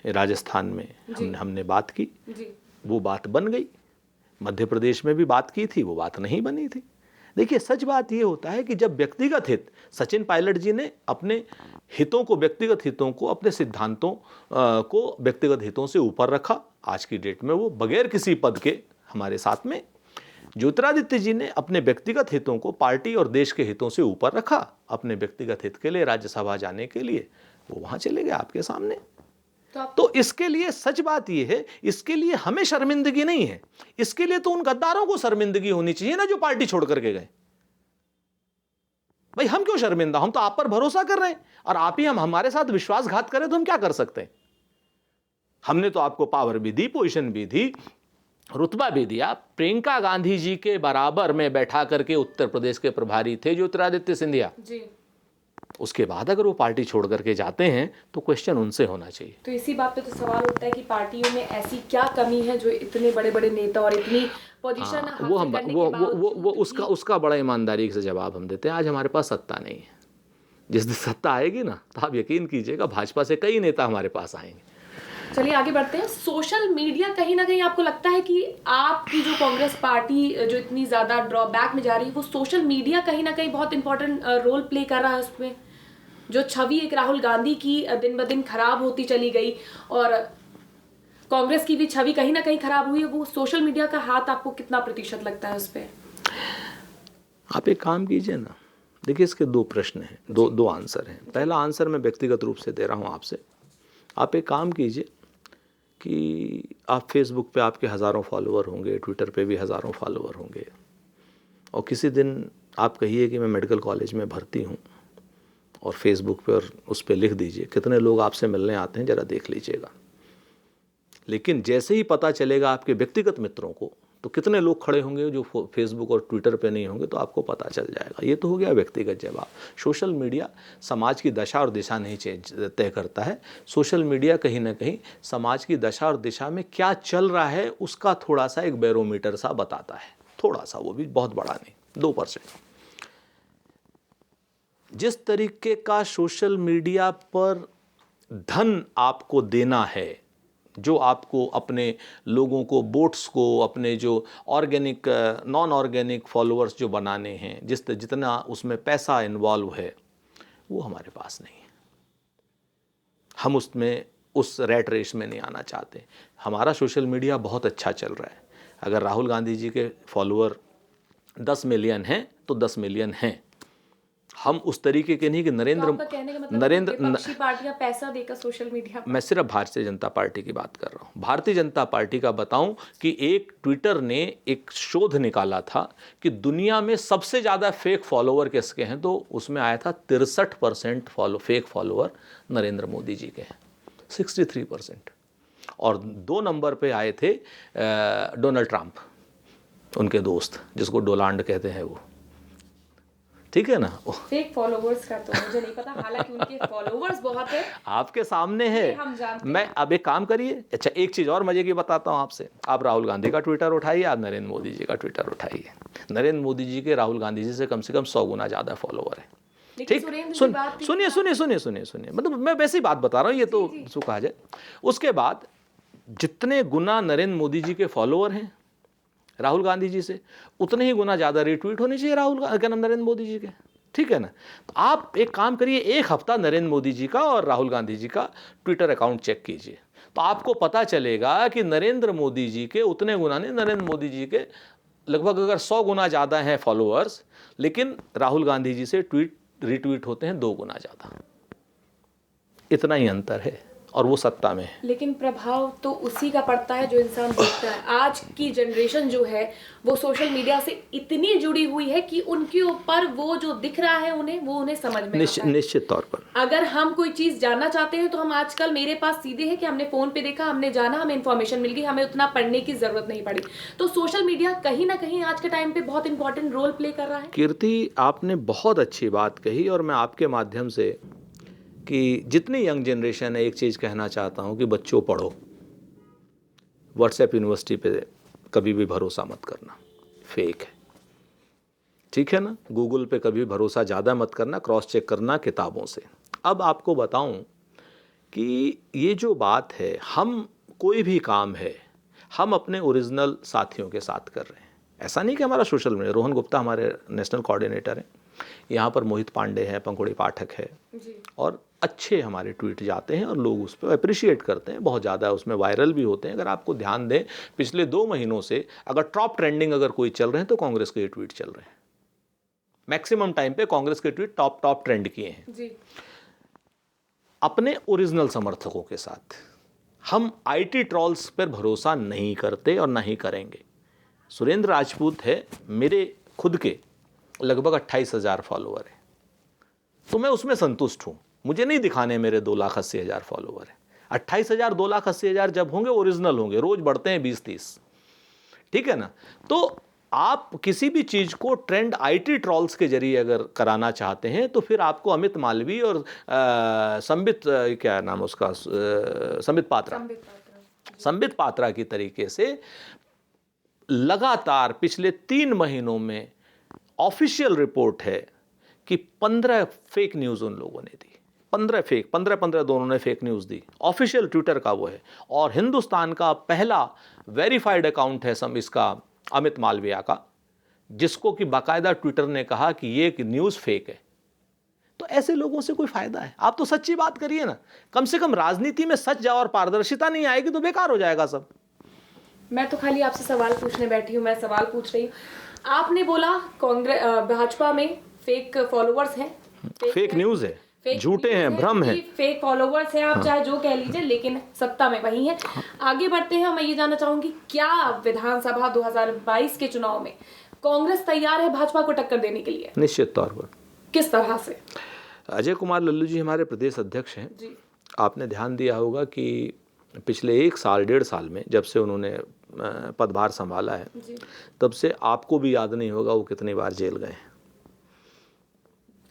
S2: राजस्थान में, हमने बात की,
S1: जी
S2: वो बात बन गई। मध्य प्रदेश में भी बात की थी, वो बात नहीं बनी थी। देखिए, सच बात ये होता है कि जब व्यक्तिगत हित, सचिन पायलट जी ने अपने हितों को, व्यक्तिगत हितों को, अपने सिद्धांतों को व्यक्तिगत हितों से ऊपर रखा। आज की डेट में वो बगैर किसी पद के हमारे साथ में। ज्योतिरादित्य जी ने अपने व्यक्तिगत हितों को पार्टी और देश के हितों से ऊपर रखा। अपने व्यक्तिगत हित के लिए राज्यसभा जाने के लिए वो वहां चले गए आपके सामने। तो इसके लिए सच बात यह है, इसके लिए हमें शर्मिंदगी नहीं है, इसके लिए तो उन गद्दारों को शर्मिंदगी होनी चाहिए ना जो पार्टी छोड़ करके गए। भाई हम क्यों शर्मिंदा? हम तो आप पर भरोसा कर रहे हैं और आप ही हम हमारे साथ विश्वासघात करें तो हम क्या कर सकते हैं? हमने तो आपको पावर भी दी, पोजीशन भी दी, रुतबा भी दिया। प्रियंका गांधी जी के बराबर में बैठा करके उत्तर प्रदेश के प्रभारी थे ज्योतिरादित्य सिंधिया
S1: जी।
S2: उसके बाद अगर वो पार्टी छोड़ करके जाते हैं तो क्वेश्चन उनसे होना चाहिए।
S1: तो इसी बात पे तो सवाल उठता है कि पार्टियों में ऐसी क्या कमी है जो इतने बड़े बड़े नेता और इतनी पोजीशन हासिल करने के बावजूद
S2: उसका बड़ा ईमानदारी से जवाब हम देते हैं। आज हमारे पास सत्ता नहीं है, जिस दिन सत्ता आएगी ना तो आप यकीन कीजिएगा भाजपा से कई नेता हमारे पास आएंगे।
S1: चलिए आगे बढ़ते हैं। सोशल मीडिया कहीं ना कहीं आपको लगता है कि आपकी जो कांग्रेस पार्टी जो इतनी ज्यादा ड्रॉबैक में जा रही है, वो सोशल मीडिया कहीं ना कहीं बहुत इंपॉर्टेंट रोल प्ले कर रहा है उसमें? जो छवि एक राहुल गांधी की दिन ब दिन खराब होती चली गई और कांग्रेस की भी छवि कहीं ना कहीं खराब हुई है, वो सोशल मीडिया का हाथ आपको कितना प्रतिशत लगता है उस पर?
S2: आप एक काम कीजिए ना, देखिए इसके दो प्रश्न हैं, दो आंसर हैं। पहला आंसर मैं व्यक्तिगत रूप से दे रहा हूं आपसे। आप एक काम कीजिए कि आप फेसबुक पे आपके हज़ारों फॉलोअर होंगे, ट्विटर पे भी हज़ारों फॉलोअर होंगे, और किसी दिन आप कहिए कि मैं मेडिकल कॉलेज में भर्ती हूँ, और फेसबुक पे और उस पर लिख दीजिए कितने लोग आपसे मिलने आते हैं, ज़रा देख लीजिएगा। लेकिन जैसे ही पता चलेगा आपके व्यक्तिगत मित्रों को तो कितने लोग खड़े होंगे जो फेसबुक और ट्विटर पे नहीं होंगे, तो आपको पता चल जाएगा। ये तो हो गया व्यक्तिगत जवाब। सोशल मीडिया समाज की दशा और दिशा नहीं तय करता है। सोशल मीडिया कहीं ना कहीं समाज की दशा और दिशा में क्या चल रहा है उसका थोड़ा सा एक बैरोमीटर सा बताता है, थोड़ा सा, वो भी बहुत बड़ा नहीं, 2%। जिस तरीके का सोशल मीडिया पर धन आपको देना है, जो आपको अपने लोगों को, बोट्स को, अपने जो ऑर्गेनिक नॉन ऑर्गेनिक फॉलोअर्स जो बनाने हैं, जितना उसमें पैसा इन्वॉल्व है, वो हमारे पास नहीं है। हम उसमें उस रैट रेस में नहीं आना चाहते। हमारा सोशल मीडिया बहुत अच्छा चल रहा है। अगर राहुल गांधी जी के फॉलोअर 10 मिलियन हैं तो 10 मिलियन हैं। हम उस तरीके के नहीं कि
S1: विपक्षी पार्टियां पैसा देकर सोशल मीडिया,
S2: मैं सिर्फ भारतीय जनता पार्टी की बात कर रहा हूँ। भारतीय जनता पार्टी का बताऊं कि एक ट्विटर ने एक शोध निकाला था कि दुनिया में सबसे ज़्यादा फेक फॉलोअर किसके हैं, तो उसमें आया था 63% फेक फॉलोअर नरेंद्र मोदी जी के हैं, 63%। और 2 नंबर पे आए थे डोनाल्ड ट्रंप, उनके दोस्त जिसको डोलांड कहते हैं वो, ठीक है ना।
S1: फेक फॉलोवर्स का तो मुझे नहीं पता, हालांकि उनके फॉलोवर्स बहुत है,
S2: आपके सामने है।
S1: हम जानते
S2: मैं अब एक काम करिए, अच्छा एक चीज़ और मजे की बताता हूँ आपसे। आप राहुल गांधी का ट्विटर उठाइए, आप नरेंद्र मोदी जी का ट्विटर उठाइए। नरेंद्र मोदी जी के राहुल गांधी जी से कम 100 गुना ज़्यादा फॉलोवर है।
S1: लेकिन
S2: ठीक,
S1: सुरेंद्र
S2: सुन
S1: की बात थी-
S2: सुनिए सुनिए सुनिए सुनिए सुनिए, मतलब मैं वैसी बात बता रहा हूँ, ये तो सो कहा जाए। उसके बाद जितने गुना नरेंद्र मोदी जी के फॉलोअर हैं राहुल गांधी जी से, उतने ही गुना ज़्यादा रिट्वीट होने चाहिए क्या नाम, नरेंद्र मोदी जी के। ठीक है ना। तो आप एक काम करिए, एक हफ्ता नरेंद्र मोदी जी का और राहुल गांधी जी का ट्विटर अकाउंट चेक कीजिए, तो आपको पता चलेगा कि नरेंद्र मोदी जी के उतने गुना नहीं, नरेंद्र मोदी जी के लगभग अगर 100 गुना ज़्यादा हैं फॉलोअर्स, लेकिन राहुल गांधी जी से रिट्वीट होते हैं 2 गुना ज़्यादा। इतना ही अंतर है, और वो सत्ता में है।
S1: लेकिन प्रभाव तो उसी का पड़ता है जो इंसान देखता है। आज की जनरेशन जो है वो सोशल मीडिया से इतनी जुड़ी हुई है कि उनके ऊपर वो जो दिख रहा है उन्हें, वो उन्हें समझ में आता है।
S2: निश्चित तौर पर
S1: अगर हम कोई चीज जानना चाहते हैं तो हम आजकल, मेरे पास सीधे है कि हमने फोन पे देखा, हमने जाना, हमें इन्फॉर्मेशन मिल गई, हमें उतना पढ़ने की जरूरत नहीं पड़ी। तो सोशल मीडिया कहीं ना कहीं आज के टाइम पे बहुत इंपॉर्टेंट रोल प्ले कर रहा है।
S2: कीर्ति, आपने बहुत अच्छी बात कही, और मैं आपके माध्यम से कि जितनी यंग जनरेशन है, एक चीज़ कहना चाहता हूँ कि बच्चों पढ़ो। व्हाट्सएप यूनिवर्सिटी पे कभी भी भरोसा मत करना, फेक है। ठीक है ना। गूगल पे कभी भरोसा ज़्यादा मत करना, क्रॉस चेक करना किताबों से। अब आपको बताऊं कि ये जो बात है, हम कोई भी काम है हम अपने ओरिजिनल साथियों के साथ कर रहे हैं। ऐसा नहीं कि हमारा सोशल मीडिया, रोहन गुप्ता हमारे नेशनल कोऑर्डिनेटर हैं, यहाँ पर मोहित पांडे हैं, पंखुड़ी पाठक है, और अच्छे हमारे ट्वीट जाते हैं और लोग उस पर अप्रिशिएट करते हैं, बहुत ज़्यादा उसमें वायरल भी होते हैं। अगर आपको ध्यान दें, पिछले 2 महीनों से अगर टॉप ट्रेंडिंग अगर कोई चल रहे हैं तो कांग्रेस के ये ट्वीट चल रहे हैं। मैक्सिमम टाइम पे कांग्रेस के ट्वीट टॉप ट्रेंड किए हैं
S1: जी।
S2: अपने ओरिजिनल समर्थकों के साथ। हम आईटी ट्रॉल्स पर भरोसा नहीं करते और नहीं करेंगे। सुरेंद्र राजपूत है, मेरे खुद के लगभग 28,000 फॉलोअर है, तो मैं उसमें संतुष्ट हूँ। मुझे नहीं दिखाने मेरे 2,80,000 फॉलोअर है। 28,000 2,80,000 जब होंगे ओरिजिनल होंगे, रोज बढ़ते हैं 20-30। ठीक है ना। तो आप किसी भी चीज़ को ट्रेंड आईटी ट्रॉल्स के जरिए अगर कराना चाहते हैं तो फिर आपको अमित मालवीय और संबित क्या नाम उसका, संबित पात्रा की तरीके से लगातार पिछले 3 महीनों में ऑफिशियल रिपोर्ट है कि 15 फेक न्यूज़ उन लोगों ने दी। 15 दोनों ने फेक न्यूज़ दी। ऑफिशियल ट्विटर का वो है, और हिंदुस्तान का पहला वेरीफाइड अकाउंट है इसका अमित मालविया का, जिसको कि बाकायदा ट्विटर ने कहा कि ये न्यूज़ फेक है। तो ऐसे लोगों से कोई फायदा है? आप तो सच्ची बात करिए ना। कम से कम राजनीति में सच और पारदर्शिता नहीं आएगी तो बेकार हो जाएगा सब।
S1: मैं तो खाली आपसे सवाल पूछने बैठी हूँ, मैं सवाल पूछ रही हूँ। आपने बोला कांग्रेस भाजपा में फेक फॉलोवर्स हैं,
S2: फेक न्यूज़ है, झूठे हैं, भ्रम है,
S1: फेक फॉलोवर्स हैं, आप चाहे जो कह लीजिए, लेकिन सत्ता में वही है। आगे बढ़ते हैं। मैं ये जानना चाहूंगी, क्या विधानसभा 2022 के चुनाव में कांग्रेस तैयार है भाजपा को टक्कर देने के लिए?
S2: निश्चित तौर पर।
S1: किस तरह से?
S2: अजय कुमार लल्लू जी हमारे प्रदेश अध्यक्ष हैं
S1: जी।
S2: आपने ध्यान दिया होगा कि पिछले 1 साल 1.5 साल में जब से उन्होंने पदभार संभाला है, तब से आपको भी याद नहीं होगा वो कितनी बार जेल गए।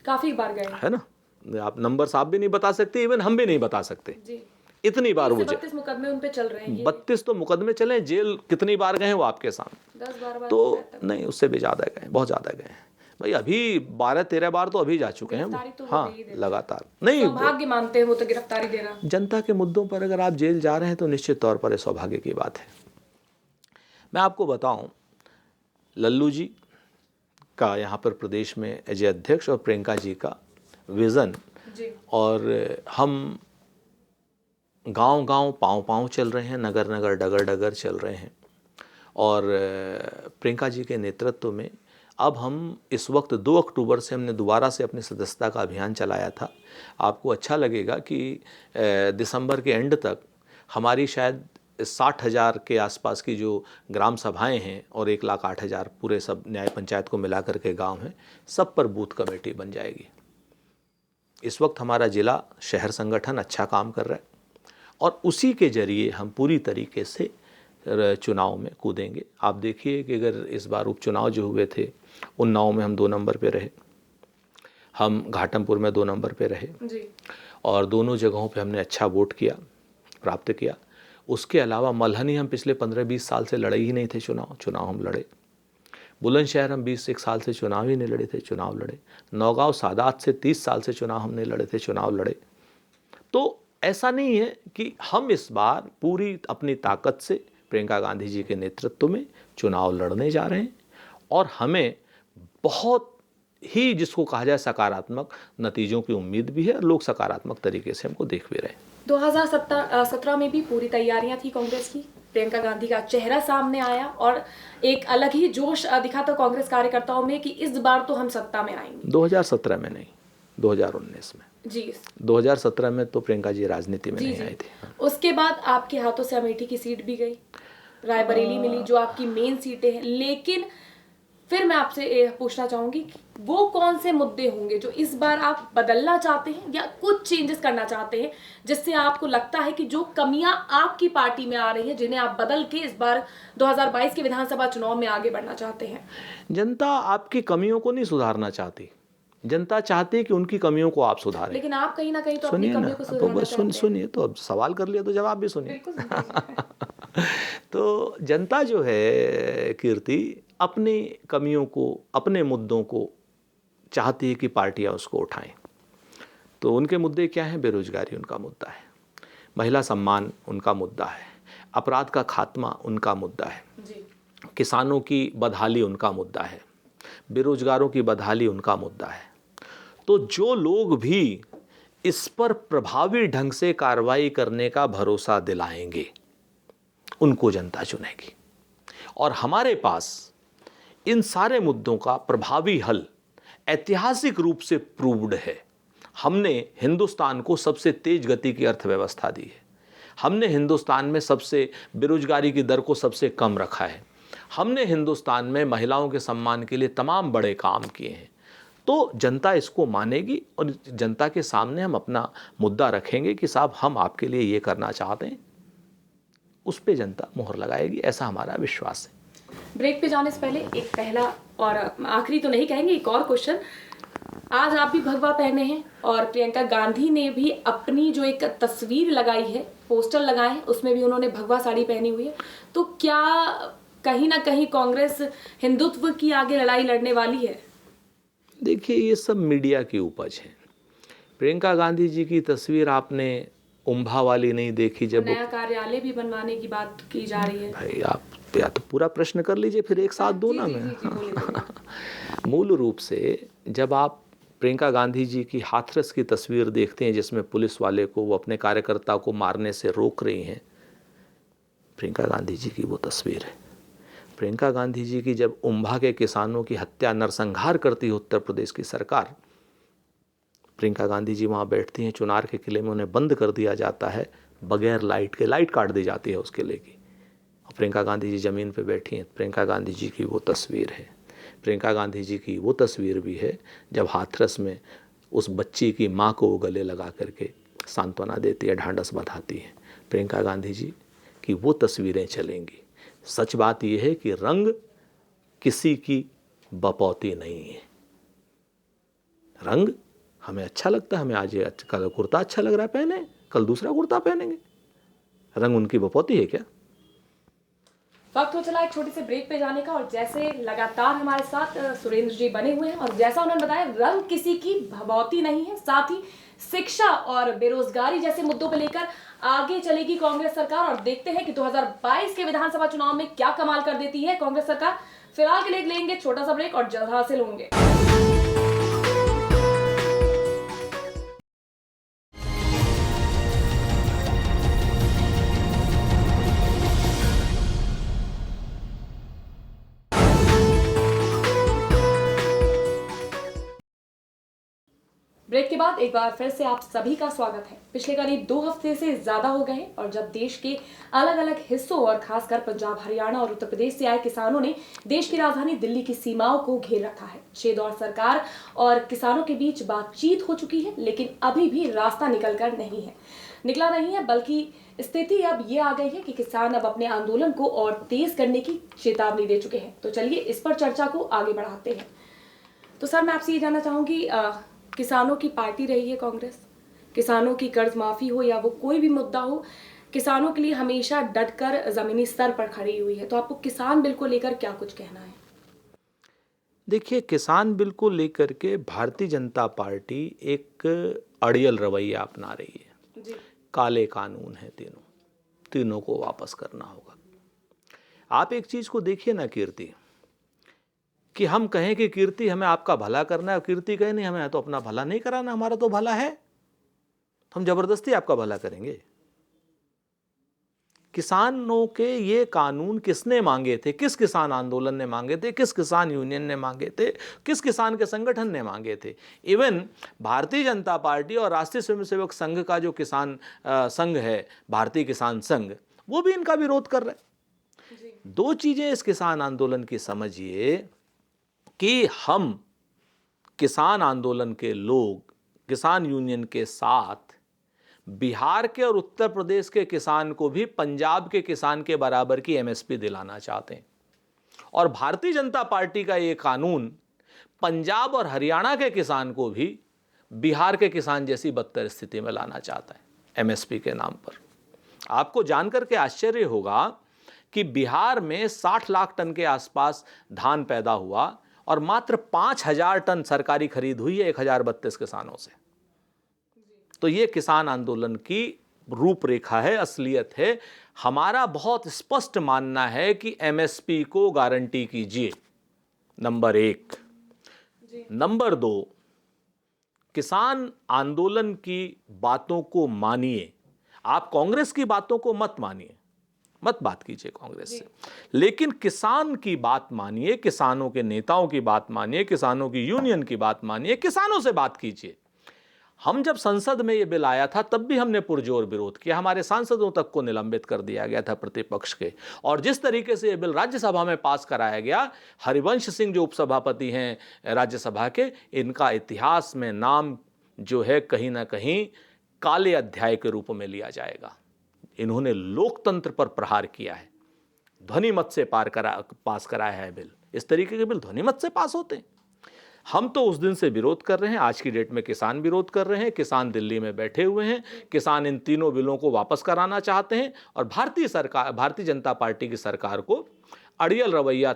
S1: काफी बार गए,
S2: है ना। आप नंबर्स आप भी नहीं बता सकते, इवन हम भी नहीं बता सकते
S1: जी।
S2: इतनी बार वो
S1: 32 मुकदमे उन पे चल रहे हैं।
S2: 32 तो मुकदमे चले, जेल कितनी बार गए वो आपके सामने।
S1: 10-12 बार
S2: तो नहीं, उससे भी ज़्यादा गए, बहुत ज़्यादा गए भाई। अभी 12-13 बार तो अभी जा चुके हैं वो।
S1: तो
S2: हाँ, लगातार नहीं,
S1: सौभाग्य मानते हैं वो तो गिरफ्तारी देना।
S2: जनता के मुद्दों पर अगर आप जेल जा रहे हैं तो निश्चित तौर पर सौभाग्य की बात है। मैं आपको बताऊं, लल्लू जी का यहाँ पर प्रदेश में अजय अध्यक्ष और प्रियंका जी का विज़न, और हम गांव-गांव पाँव-पाँव चल रहे हैं, नगर-नगर डगर-डगर चल रहे हैं, और प्रियंका जी के नेतृत्व में अब हम इस वक्त 2 अक्टूबर से हमने दोबारा से अपनी सदस्यता का अभियान चलाया था। आपको अच्छा लगेगा कि दिसंबर के एंड तक हमारी शायद 60,000 के आसपास की जो ग्राम सभाएं हैं और 1,08,000 पूरे सब न्याय पंचायत को मिला करके गांव हैं, सब पर बूथ कमेटी बन जाएगी। इस वक्त हमारा जिला शहर संगठन अच्छा काम कर रहा है, और उसी के जरिए हम पूरी तरीके से चुनाव में कूदेंगे। आप देखिए कि अगर इस बार उपचुनाव जो हुए थे, उन्नाव में हम 2 नंबर पे रहे, हम घाटमपुर में 2 नंबर पे रहे
S1: जी।
S2: और दोनों जगहों पे हमने अच्छा वोट किया, प्राप्त किया। उसके अलावा मल्हनी हम पिछले 15-20 साल से लड़े ही नहीं थे चुनाव हम लड़े। बुलंदशहर हम 20 साल से चुनाव ही नहीं लड़े थे, चुनाव लड़े। नौगांव सादात से 30 साल से चुनाव हम नहीं लड़े थे, चुनाव लड़े। तो ऐसा नहीं है कि हम इस बार पूरी अपनी ताकत से प्रियंका गांधी जी के नेतृत्व में चुनाव लड़ने जा रहे हैं और हमें बहुत ही जिसको कहा जाए सकारात्मक नतीजों की उम्मीद भी है और लोग सकारात्मक तरीके से हमको देख भी रहे हैं।
S1: 2017 में भी पूरी तैयारियां थी कांग्रेस की, प्रियंका गांधी का चेहरा सामने आया और एक अलग ही जोश दिखा था कांग्रेस कार्यकर्ताओं में कि इस बार तो हम सत्ता में आएंगे।
S2: 2017 में नहीं, 2019 में
S1: जी।
S2: 2017 में तो प्रियंका जी राजनीति में नहीं आए थे।
S1: उसके बाद आपके हाथों से अमेठी की सीट भी गई, रायबरेली मिली जो आपकी मेन सीटें हैं, लेकिन फिर मैं आपसे पूछना चाहूंगी कि वो कौन से मुद्दे होंगे जो इस बार आप बदलना चाहते हैं या कुछ चेंजेस करना चाहते हैं जिससे आपको लगता है कि जो कमियां आपकी पार्टी में आ रही हैं जिन्हें आप बदल के इस बार 2022 के विधानसभा चुनाव में आगे बढ़ना चाहते हैं।
S2: जनता आपकी कमियों को नहीं सुधारना चाहती, जनता चाहती है कि उनकी कमियों को आप सुधारें।
S1: लेकिन आप कहीं ना कहीं तो अपनी कमियों को सुधारना चाहते हैं।
S2: सुनिए, तो अब सवाल कर लिया तो जवाब भी सुनिए। तो जनता जो है कीर्ति अपनी कमियों को, अपने मुद्दों को चाहती है कि पार्टियां उसको उठाएं। तो उनके मुद्दे क्या हैं? बेरोजगारी उनका मुद्दा है, महिला सम्मान उनका मुद्दा है, अपराध का खात्मा उनका मुद्दा है, किसानों की बदहाली उनका मुद्दा है, बेरोजगारों की बदहाली उनका मुद्दा है। तो जो लोग भी इस पर प्रभावी ढंग से कार्रवाई करने का भरोसा दिलाएंगे उनको जनता चुनेगी और हमारे पास इन सारे मुद्दों का प्रभावी हल ऐतिहासिक रूप से प्रूव्ड है। हमने हिंदुस्तान को सबसे तेज गति की अर्थव्यवस्था दी है, हमने हिंदुस्तान में सबसे बेरोजगारी की दर को सबसे कम रखा है, हमने हिंदुस्तान में महिलाओं के सम्मान के लिए तमाम बड़े काम किए हैं। तो जनता इसको मानेगी और जनता के सामने हम अपना मुद्दा रखेंगे कि साहब हम आपके लिए ये करना चाहते हैं, उस पे जनता मोहर लगाएगी, ऐसा हमारा विश्वास है।
S1: ब्रेक पे जाने से पहले एक पहला और आखिरी तो नहीं कहेंगे, एक और क्वेश्चन। आज आप भी भगवा पहने हैं और प्रियंका गांधी ने भी अपनी जो एक तस्वीर लगाई है, पोस्टर लगाए हैं, उसमें भी उन्होंने भगवा साड़ी पहनी हुई है। तो क्या कहीं ना कहीं कांग्रेस हिंदुत्व की आगे लड़ाई लड़ने वाली है?
S2: देखिए, ये सब मीडिया की उपज है। प्रियंका गांधी जी की तस्वीर आपने उम्भा वाली नहीं देखी? जब
S1: नया कार्यालय भी बनवाने की बात की जा रही है।
S2: भाई आप या तो पूरा प्रश्न कर लीजिए, फिर एक साथ दो ना मैं। मूल रूप से जब आप प्रियंका गांधी जी की हाथरस की तस्वीर देखते हैं जिसमें पुलिस वाले को वो अपने कार्यकर्ता को मारने से रोक रही हैं, प्रियंका गांधी जी की वो तस्वीर है। प्रियंका गांधी जी की जब उम्भा के किसानों की हत्या नरसंहार करती है उत्तर प्रदेश की सरकार, प्रियंका गांधी जी वहाँ बैठती हैं, चुनार के किले में उन्हें बंद कर दिया जाता है बगैर लाइट के, लाइट काट दी जाती है उसके लिए की, प्रियंका गांधी जी ज़मीन पे बैठी हैं। प्रियंका गांधी जी की वो तस्वीर है। प्रियंका गांधी जी की वो तस्वीर भी है जब हाथरस में उस बच्ची की माँ को वो गले लगा करके सांत्वना देती है, ढांढस बंधाती है। प्रियंका गांधी जी की वो तस्वीरें चलेंगी। सच बात यह है कि रंग किसी की बपौती नहीं है। रंग हमें अच्छा लगता है, हमें आज ये कल कुर्ता अच्छा लग रहा है पहने, कल दूसरा कुर्ता पहनेंगे। रंग उनकी बपौती है क्या?
S1: वक्त हो चला एक छोटे से ब्रेक पे जाने का और जैसे लगातार हमारे साथ सुरेंद्र जी बने हुए हैं और जैसा उन्होंने बताया रंग किसी की भभौती नहीं है, साथ ही शिक्षा और बेरोजगारी जैसे मुद्दों पर लेकर आगे चलेगी कांग्रेस सरकार और देखते हैं कि 2022 के विधानसभा चुनाव में क्या कमाल कर देती है कांग्रेस सरकार। फिलहाल के लिए लेंगे छोटा सा ब्रेक और जल्द हासिल होंगे। ब्रेक के बाद एक बार फिर से आप सभी का स्वागत है। पिछले करीब 2 हफ्ते से ज्यादा हो गए और जब देश के अलग अलग हिस्सों और खासकर पंजाब, हरियाणा और उत्तर प्रदेश से आए किसानों ने देश की राजधानी दिल्ली की सीमाओं को घेर रखा है। 6 दौर सरकार और किसानों के बीच बातचीत हो चुकी है, लेकिन अभी भी रास्ता निकला नहीं है, बल्कि स्थिति अब ये आ गई है कि किसान अब अपने आंदोलन को और तेज करने की चेतावनी दे चुके हैं। तो चलिए इस पर चर्चा को आगे बढ़ाते हैं। तो सर, मैं आपसे ये जानना चाहूंगी, किसानों की पार्टी रही है कांग्रेस। किसानों की कर्ज माफी हो या वो कोई भी मुद्दा हो, किसानों के लिए हमेशा डटकर जमीनी स्तर पर खड़ी हुई है। तो आपको किसान बिल को लेकर क्या कुछ कहना है?
S2: देखिए, किसान बिल को लेकर के भारतीय जनता पार्टी एक अड़ियल रवैया अपना रही है।
S1: जी।
S2: काले कानून है, तीनों को वापस करना होगा। आप एक चीज को देखिए ना कीर्ति, कि हम कहें कि कीर्ति हमें आपका भला करना है, और कीर्ति कहे नहीं हमें तो अपना भला नहीं कराना, हमारा तो भला है, हम जबरदस्ती आपका भला करेंगे। किसानों के ये कानून किसने मांगे थे? किस किसान आंदोलन ने मांगे थे? किस किसान यूनियन ने मांगे थे? किस किसान के संगठन ने मांगे थे? इवन भारतीय जनता पार्टी और राष्ट्रीय स्वयंसेवक संघ का जो किसान संघ है, भारतीय किसान संघ, वो भी इनका विरोध कर रहे हैं। दो चीजें इस किसान आंदोलन की समझिए, कि हम किसान आंदोलन के लोग किसान यूनियन के साथ बिहार के और उत्तर प्रदेश के किसान को भी पंजाब के किसान के बराबर की एमएसपी दिलाना चाहते हैं, और भारतीय जनता पार्टी का ये कानून पंजाब और हरियाणा के किसान को भी बिहार के किसान जैसी बदतर स्थिति में लाना चाहता है एमएसपी के नाम पर। आपको जानकर के आश्चर्य होगा कि बिहार में 60 लाख टन के आसपास धान पैदा हुआ और मात्र 5000 टन सरकारी खरीद हुई है 1032 किसानों से। तो ये किसान आंदोलन की रूपरेखा है, असलियत है। हमारा बहुत स्पष्ट मानना है कि एमएसपी को गारंटी कीजिए, नंबर 1। नंबर 2, किसान आंदोलन की बातों को मानिए, आप कांग्रेस की बातों को मत मानिए, मत बात कीजिए कांग्रेस से, लेकिन किसान की बात मानिए, किसानों के नेताओं की बात मानिए, किसानों की यूनियन की बात मानिए, किसानों से बात कीजिए। हम जब संसद में ये बिल आया था तब भी हमने पुरजोर विरोध किया, हमारे सांसदों तक को निलंबित कर दिया गया था प्रतिपक्ष के। और जिस तरीके से ये बिल राज्यसभा में पास कराया गया, हरिवंश सिंह जो उपसभापति हैं राज्यसभा के, इनका इतिहास में नाम जो है कहीं ना कहीं काले अध्याय के रूप में लिया जाएगा। इन्होंने लोकतंत्र पर प्रहार किया है, ध्वनिमत से पास कराया है बिल। इस तरीके के बिल ध्वनिमत से पास होते हैं। हम तो उस दिन से विरोध कर रहे हैं, आज की डेट में किसान विरोध कर रहे हैं, किसान दिल्ली में बैठे हुए हैं, किसान इन तीनों बिलों को वापस कराना चाहते हैं, और भारतीय जनता पार्टी की सरकार को अड़ियल रवैया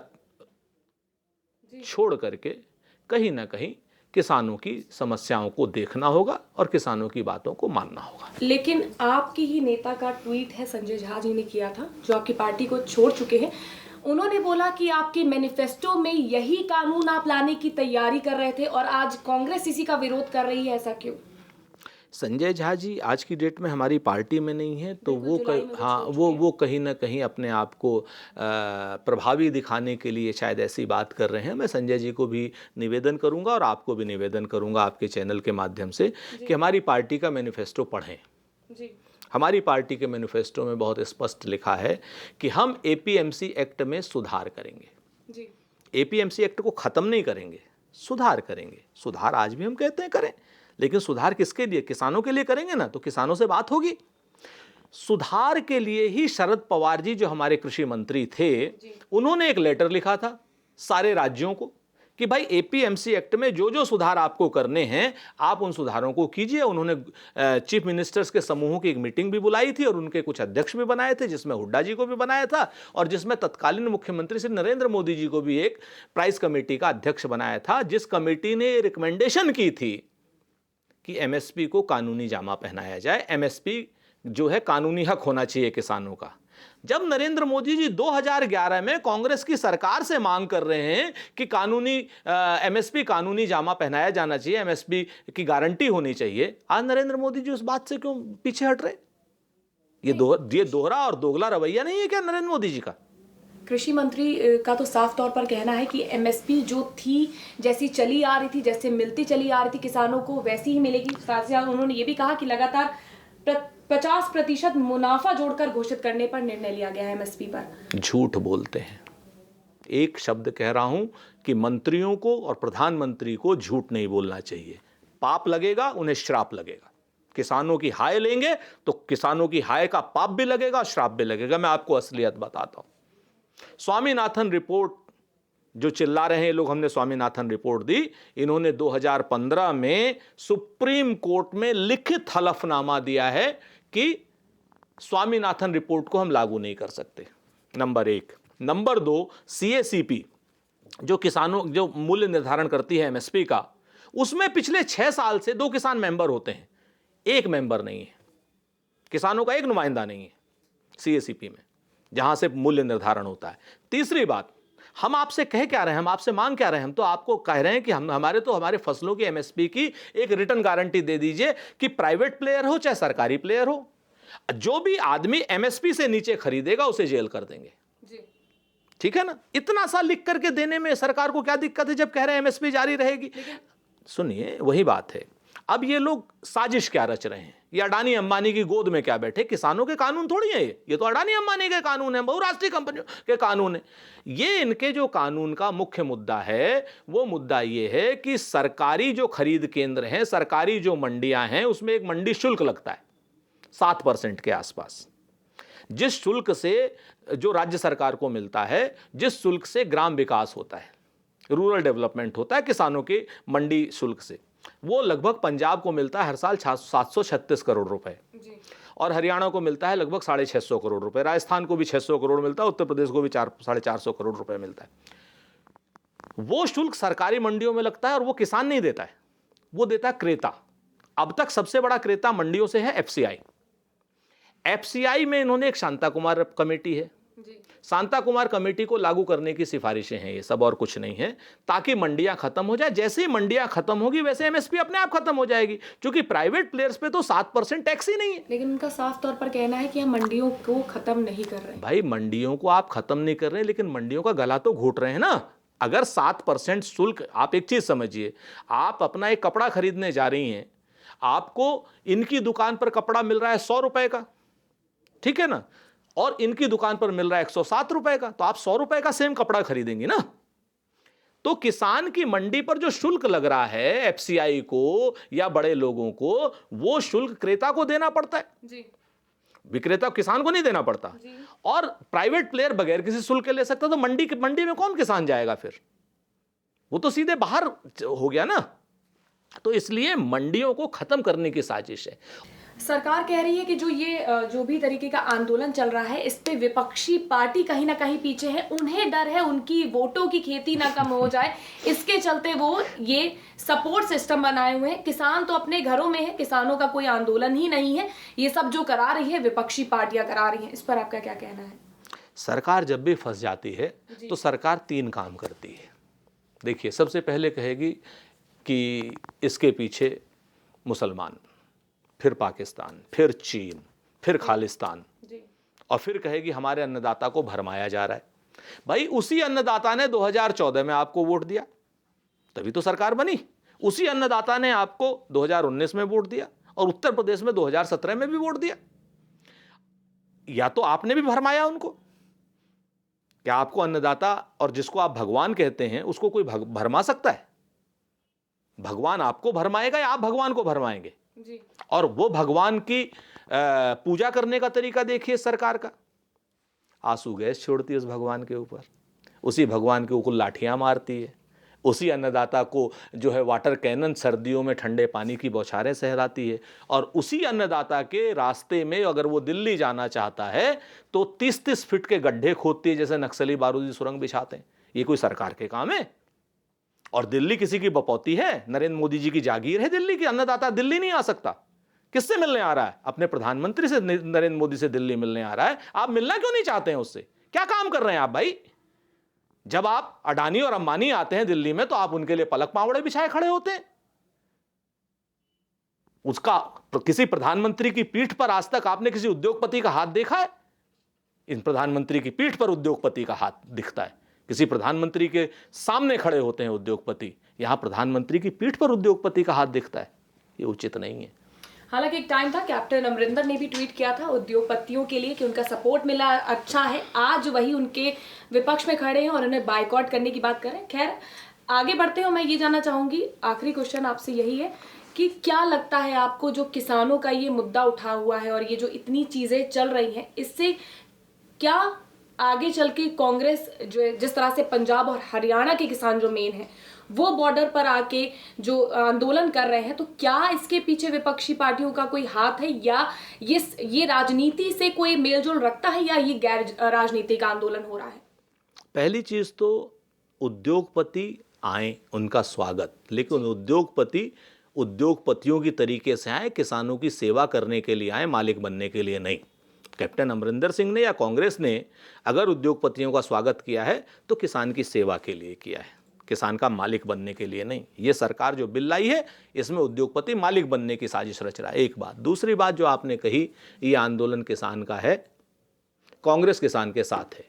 S2: छोड़ करके कहीं ना कहीं किसानों की समस्याओं को देखना होगा और किसानों की बातों को मानना होगा।
S1: लेकिन आपकी ही नेता का ट्वीट है, संजय झा जी ने किया था, जो आपकी पार्टी को छोड़ चुके हैं। उन्होंने बोला कि आपके मैनिफेस्टो में यही कानून आप लाने की तैयारी कर रहे थे और आज कांग्रेस इसी का विरोध कर रही है, ऐसा क्यों?
S2: संजय झा जी आज की डेट में हमारी पार्टी में नहीं है, तो वो कहीं ना कहीं अपने आप को प्रभावी दिखाने के लिए शायद ऐसी बात कर रहे हैं। मैं संजय जी को भी निवेदन करूंगा और आपको भी निवेदन करूंगा आपके चैनल के माध्यम से कि हमारी पार्टी का मैनिफेस्टो पढ़ें।
S1: जी।
S2: हमारी पार्टी के मैनिफेस्टो में बहुत स्पष्ट लिखा है कि हम एपीएमसी एक्ट में सुधार करेंगे।
S1: जी।
S2: एपीएमसी एक्ट को ख़त्म नहीं करेंगे, सुधार करेंगे। सुधार आज भी हम कहते हैं करें, लेकिन सुधार किसके लिए? किसानों के लिए करेंगे ना, तो किसानों से बात होगी। सुधार के लिए ही शरद पवार जी जो हमारे कृषि मंत्री थे, उन्होंने एक लेटर लिखा था सारे राज्यों को कि भाई एपीएमसी एक्ट में जो जो सुधार आपको करने हैं आप उन सुधारों को कीजिए। उन्होंने चीफ मिनिस्टर्स के समूहों की एक मीटिंग भी बुलाई थी और उनके कुछ अध्यक्ष भी बनाए थे, जिसमें हुड्डा जी को भी बनाया था और जिसमें तत्कालीन मुख्यमंत्री श्री नरेंद्र मोदी जी को भी एक प्राइस कमेटी का अध्यक्ष बनाया था, जिस कमेटी ने रिकमेंडेशन की थी कि एमएसपी को कानूनी जामा पहनाया जाए। एमएसपी जो है कानूनी हक होना चाहिए किसानों का। जब नरेंद्र मोदी जी 2011 में कांग्रेस की सरकार से मांग कर रहे हैं कि एमएसपी कानूनी जामा पहनाया जाना चाहिए, एमएसपी की गारंटी होनी चाहिए, आज नरेंद्र मोदी जी उस बात से क्यों पीछे हट रहे? ये दोहरा और दोगला रवैया नहीं है क्या नरेंद्र मोदी जी का?
S1: कृषि मंत्री का तो साफ तौर पर कहना है कि एमएसपी जो थी, जैसी चली आ रही थी, जैसे मिलती चली आ रही थी किसानों को, वैसी ही मिलेगी। साथ ही उन्होंने ये भी कहा कि लगातार 50% मुनाफा जोड़कर घोषित करने पर निर्णय लिया गया है एमएसपी पर।
S2: झूठ बोलते हैं। एक शब्द कह रहा हूं कि मंत्रियों को और प्रधानमंत्री को झूठ नहीं बोलना चाहिए। पाप लगेगा, उन्हें श्राप लगेगा। किसानों की हाय लेंगे तो किसानों की हाय का पाप भी लगेगा, श्राप भी लगेगा। मैं आपको असलियत बताता हूं। स्वामीनाथन रिपोर्ट जो चिल्ला रहे हैं ये लोग, हमने स्वामीनाथन रिपोर्ट दी, इन्होंने 2015 में सुप्रीम कोर्ट में लिखित हलफनामा दिया है कि स्वामीनाथन रिपोर्ट को हम लागू नहीं कर सकते, नंबर 1। नंबर 2, CACP जो किसानों जो मूल्य निर्धारण करती है MSP का, उसमें पिछले 6 साल से 2 किसान मेंबर होते हैं, 1 मेंबर नहीं है, किसानों का 1 नुमाइंदा नहीं है CACP में, जहां से मूल्य निर्धारण होता है। तीसरी बात, हम आपसे कह क्या रहे हैं, हम आपसे मांग क्या रहे हैं, हम तो आपको कह रहे हैं कि हमारे फसलों की MSP की एक रिटर्न गारंटी दे दीजिए कि प्राइवेट प्लेयर हो चाहे सरकारी प्लेयर हो, जो भी आदमी MSP से नीचे खरीदेगा उसे जेल कर देंगे
S1: जी।
S2: ठीक है ना। इतना सा लिख करके देने में सरकार को क्या दिक्कत है जब कह रहे हैं MSP जारी रहेगी। सुनिए, वही बात है, अब ये लोग साजिश क्या रच रहे हैं, ये अडानी अंबानी की गोद में क्या बैठे, किसानों के कानून थोड़ी है ये तो अडानी अंबानी के कानून है, बहुराष्ट्रीय कंपनियों के कानून है। ये इनके जो कानून का मुख्य मुद्दा है वो मुद्दा ये है कि सरकारी जो खरीद केंद्र हैं, सरकारी जो मंडियां हैं, उसमें एक मंडी शुल्क लगता है 7% के आसपास, जिस शुल्क से जो राज्य सरकार को मिलता है, जिस शुल्क से ग्राम विकास होता है, रूरल डेवलपमेंट होता है किसानों के मंडी शुल्क से, वो लगभग पंजाब को मिलता है हर साल 736 करोड़ रुपए और हरियाणा को मिलता है लगभग 650 करोड़ रुपए, राजस्थान को भी 600 करोड़ मिलता है, उत्तर प्रदेश को भी 450 करोड़ रुपए मिलता है। वो शुल्क सरकारी मंडियों में लगता है और वो किसान नहीं देता है, वो देता है क्रेता। अब तक सबसे बड़ा क्रेता मंडियों से है FCI में इन्होंने एक शांता कुमार कमेटी है, शांता कुमार कमेटी को लागू करने की सिफारिशें हैं ये सब, और कुछ नहीं है, ताकि मंडियां खत्म हो जाए। जैसे ही मंडियां खत्म होगी वैसे MSP अपने आप खत्म हो जाएगी, क्योंकि प्राइवेट प्लेयर्स पे तो 7% टैक्स ही नहीं है।
S1: लेकिन उनका साफ तौर पर कहना है कि हम मंडियों को खत्म नहीं कर रहे।
S2: भाई, मंडियों को आप खत्म नहीं कर रहे, लेकिन मंडियों का गला तो घोट रहे हैं ना। अगर 7% शुल्क, आप एक चीज समझिए, आप अपना एक कपड़ा खरीदने जा रही हैं, आपको इनकी दुकान पर कपड़ा मिल रहा है 100 रुपए का, ठीक है ना, और इनकी दुकान पर मिल रहा है 107 रुपए का, तो आप 100 रुपए का सेम कपड़ा खरीदेंगे ना। तो किसान की मंडी पर जो शुल्क लग रहा है FCI को या बड़े लोगों को, वो शुल्क क्रेता को देना पड़ता है
S1: जी।
S2: विक्रेता किसान को नहीं देना पड़ता। और प्राइवेट प्लेयर बगैर किसी शुल्क के ले सकता, तो मंडी में कौन किसान जाएगा फिर, वो तो सीधे बाहर हो गया ना। तो इसलिए मंडियों को खत्म करने की साजिश है।
S1: सरकार कह रही है कि जो भी तरीके का आंदोलन चल रहा है, इस पे विपक्षी पार्टी कहीं ना कहीं पीछे है, उन्हें डर है उनकी वोटों की खेती ना कम हो जाए, इसके चलते वो ये सपोर्ट सिस्टम बनाए हुए हैं। किसान तो अपने घरों में है, किसानों का कोई आंदोलन ही नहीं है, ये सब जो करा रही है विपक्षी पार्टियां करा रही हैं। इस पर आपका क्या कहना है?
S2: सरकार जब भी फंस जाती है तो सरकार 3 काम करती है। देखिए, सबसे पहले कहेगी कि इसके पीछे मुसलमान, फिर पाकिस्तान, फिर चीन, फिर खालिस्तान, और फिर कहेगी हमारे अन्नदाता को भरमाया जा रहा है। भाई, उसी अन्नदाता ने 2014 में आपको वोट दिया, तभी तो सरकार बनी। उसी अन्नदाता ने आपको 2019 में वोट दिया और उत्तर प्रदेश में 2017 में भी वोट दिया। या तो आपने भी भरमाया उनको। क्या आपको अन्नदाता और जिसको आप भगवान कहते हैं उसको कोई भरमा सकता है? भगवान आपको भरमाएगा या आप भगवान को भरमाएंगे
S1: जी। और
S2: वो भगवान की पूजा करने का तरीका देखिए सरकार का। आंसू गैस छोड़ती है उस भगवान के ऊपर, उसी भगवान के ऊपर लाठियां मारती है, उसी अन्नदाता को जो है वाटर कैनन सर्दियों में ठंडे पानी की बौछारें सहलाती है, और उसी अन्नदाता के रास्ते में अगर वो दिल्ली जाना चाहता है तो 30-30 फीट के गड्ढे खोदती है, जैसे नक्सली बारूदी सुरंग बिछाते हैं। ये कोई सरकार के काम है? और दिल्ली किसी की बपौती है? नरेंद्र मोदी जी की जागीर है दिल्ली की? अन्नदाता दिल्ली नहीं आ सकता। किससे मिलने आ रहा है? अपने प्रधानमंत्री से, नरेंद्र मोदी से दिल्ली मिलने आ रहा है। आप मिलना क्यों नहीं चाहते हैं उससे? क्या काम कर रहे हैं आप भाई? जब आप अडानी और अंबानी आते हैं दिल्ली में तो आप उनके लिए पलक पावड़े बिछाए खड़े होते हैं। उसका किसी प्रधानमंत्री की पीठ पर आज तक आपने किसी उद्योगपति का हाथ देखा है? इन प्रधानमंत्री की पीठ पर उद्योगपति का हाथ दिखता है, किसी प्रधानमंत्री के सामने खड़े होते हैं उद्योगपति। यहां प्रधानमंत्री की पीठ पर उद्योगपति का हाथ दिखता है, ये उचित नहीं है।
S1: हालांकि एक टाइम था, कैप्टन अमरिंदर ने भी ट्वीट किया था उद्योगपतियों के लिए कि उनका सपोर्ट मिला, अच्छा है। आज वही उनके विपक्ष में खड़े हैं और उन्हें बायकॉट करने की बात कर रहे हैं। खैर, आगे बढ़ते हैं। मैं ये जानना चाहूंगी, आखिरी क्वेश्चन आपसे यही है कि क्या लगता है आपको, जो किसानों का ये मुद्दा उठा हुआ है और ये जो इतनी चीजें चल रही हैं, इससे क्या आगे चल के कांग्रेस जो जिस तरह से पंजाब और हरियाणा के किसान जो मेन हैं वो बॉर्डर पर आके जो आंदोलन कर रहे हैं, तो क्या इसके पीछे विपक्षी पार्टियों का कोई हाथ है, या ये राजनीति से कोई मेलजोल रखता है, या ये गैर राजनीतिक आंदोलन हो रहा है?
S2: पहली चीज तो उद्योगपति आए, उनका स्वागत, लेकिन उद्योगपति उद्योगपतियों की तरीके से आए, किसानों की सेवा करने के लिए आए, मालिक बनने के लिए नहीं। कैप्टन अमरिंदर सिंह ने या कांग्रेस ने अगर उद्योगपतियों का स्वागत किया है तो किसान की सेवा के लिए किया है, किसान का मालिक बनने के लिए नहीं। ये सरकार जो बिल लाई है इसमें उद्योगपति मालिक बनने की साजिश रच रहा है, एक बात। दूसरी बात जो आपने कही, ये आंदोलन किसान का है, कांग्रेस किसान के साथ है,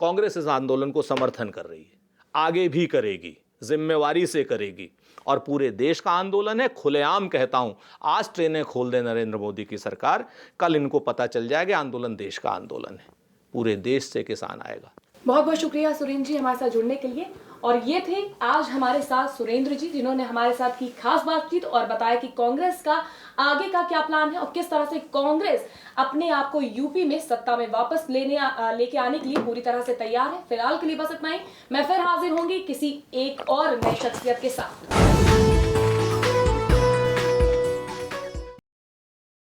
S2: कांग्रेस इस आंदोलन को समर्थन कर रही है, आगे भी करेगी, जिम्मेवारी से करेगी, और पूरे देश का आंदोलन है। खुलेआम कहता हूं, आज ट्रेनें खोल दे नरेंद्र मोदी की सरकार, कल इनको पता चल जाएगा आंदोलन देश का आंदोलन है, पूरे देश से किसान आएगा।
S1: बहुत बहुत शुक्रिया सुरेंद्र जी हमारे साथ जुड़ने के लिए। और ये थे आज हमारे साथ सुरेंद्र जी, जिन्होंने हमारे साथ की खास बातचीत और बताया कि कांग्रेस का आगे का क्या प्लान है और किस तरह से कांग्रेस अपने आप को यूपी में सत्ता में वापस लेके आने के लिए पूरी तरह से तैयार है। फिलहाल के लिए बस इतना ही। मैं फिर हाजिर होंगी किसी एक और नई शख्सियत के साथ।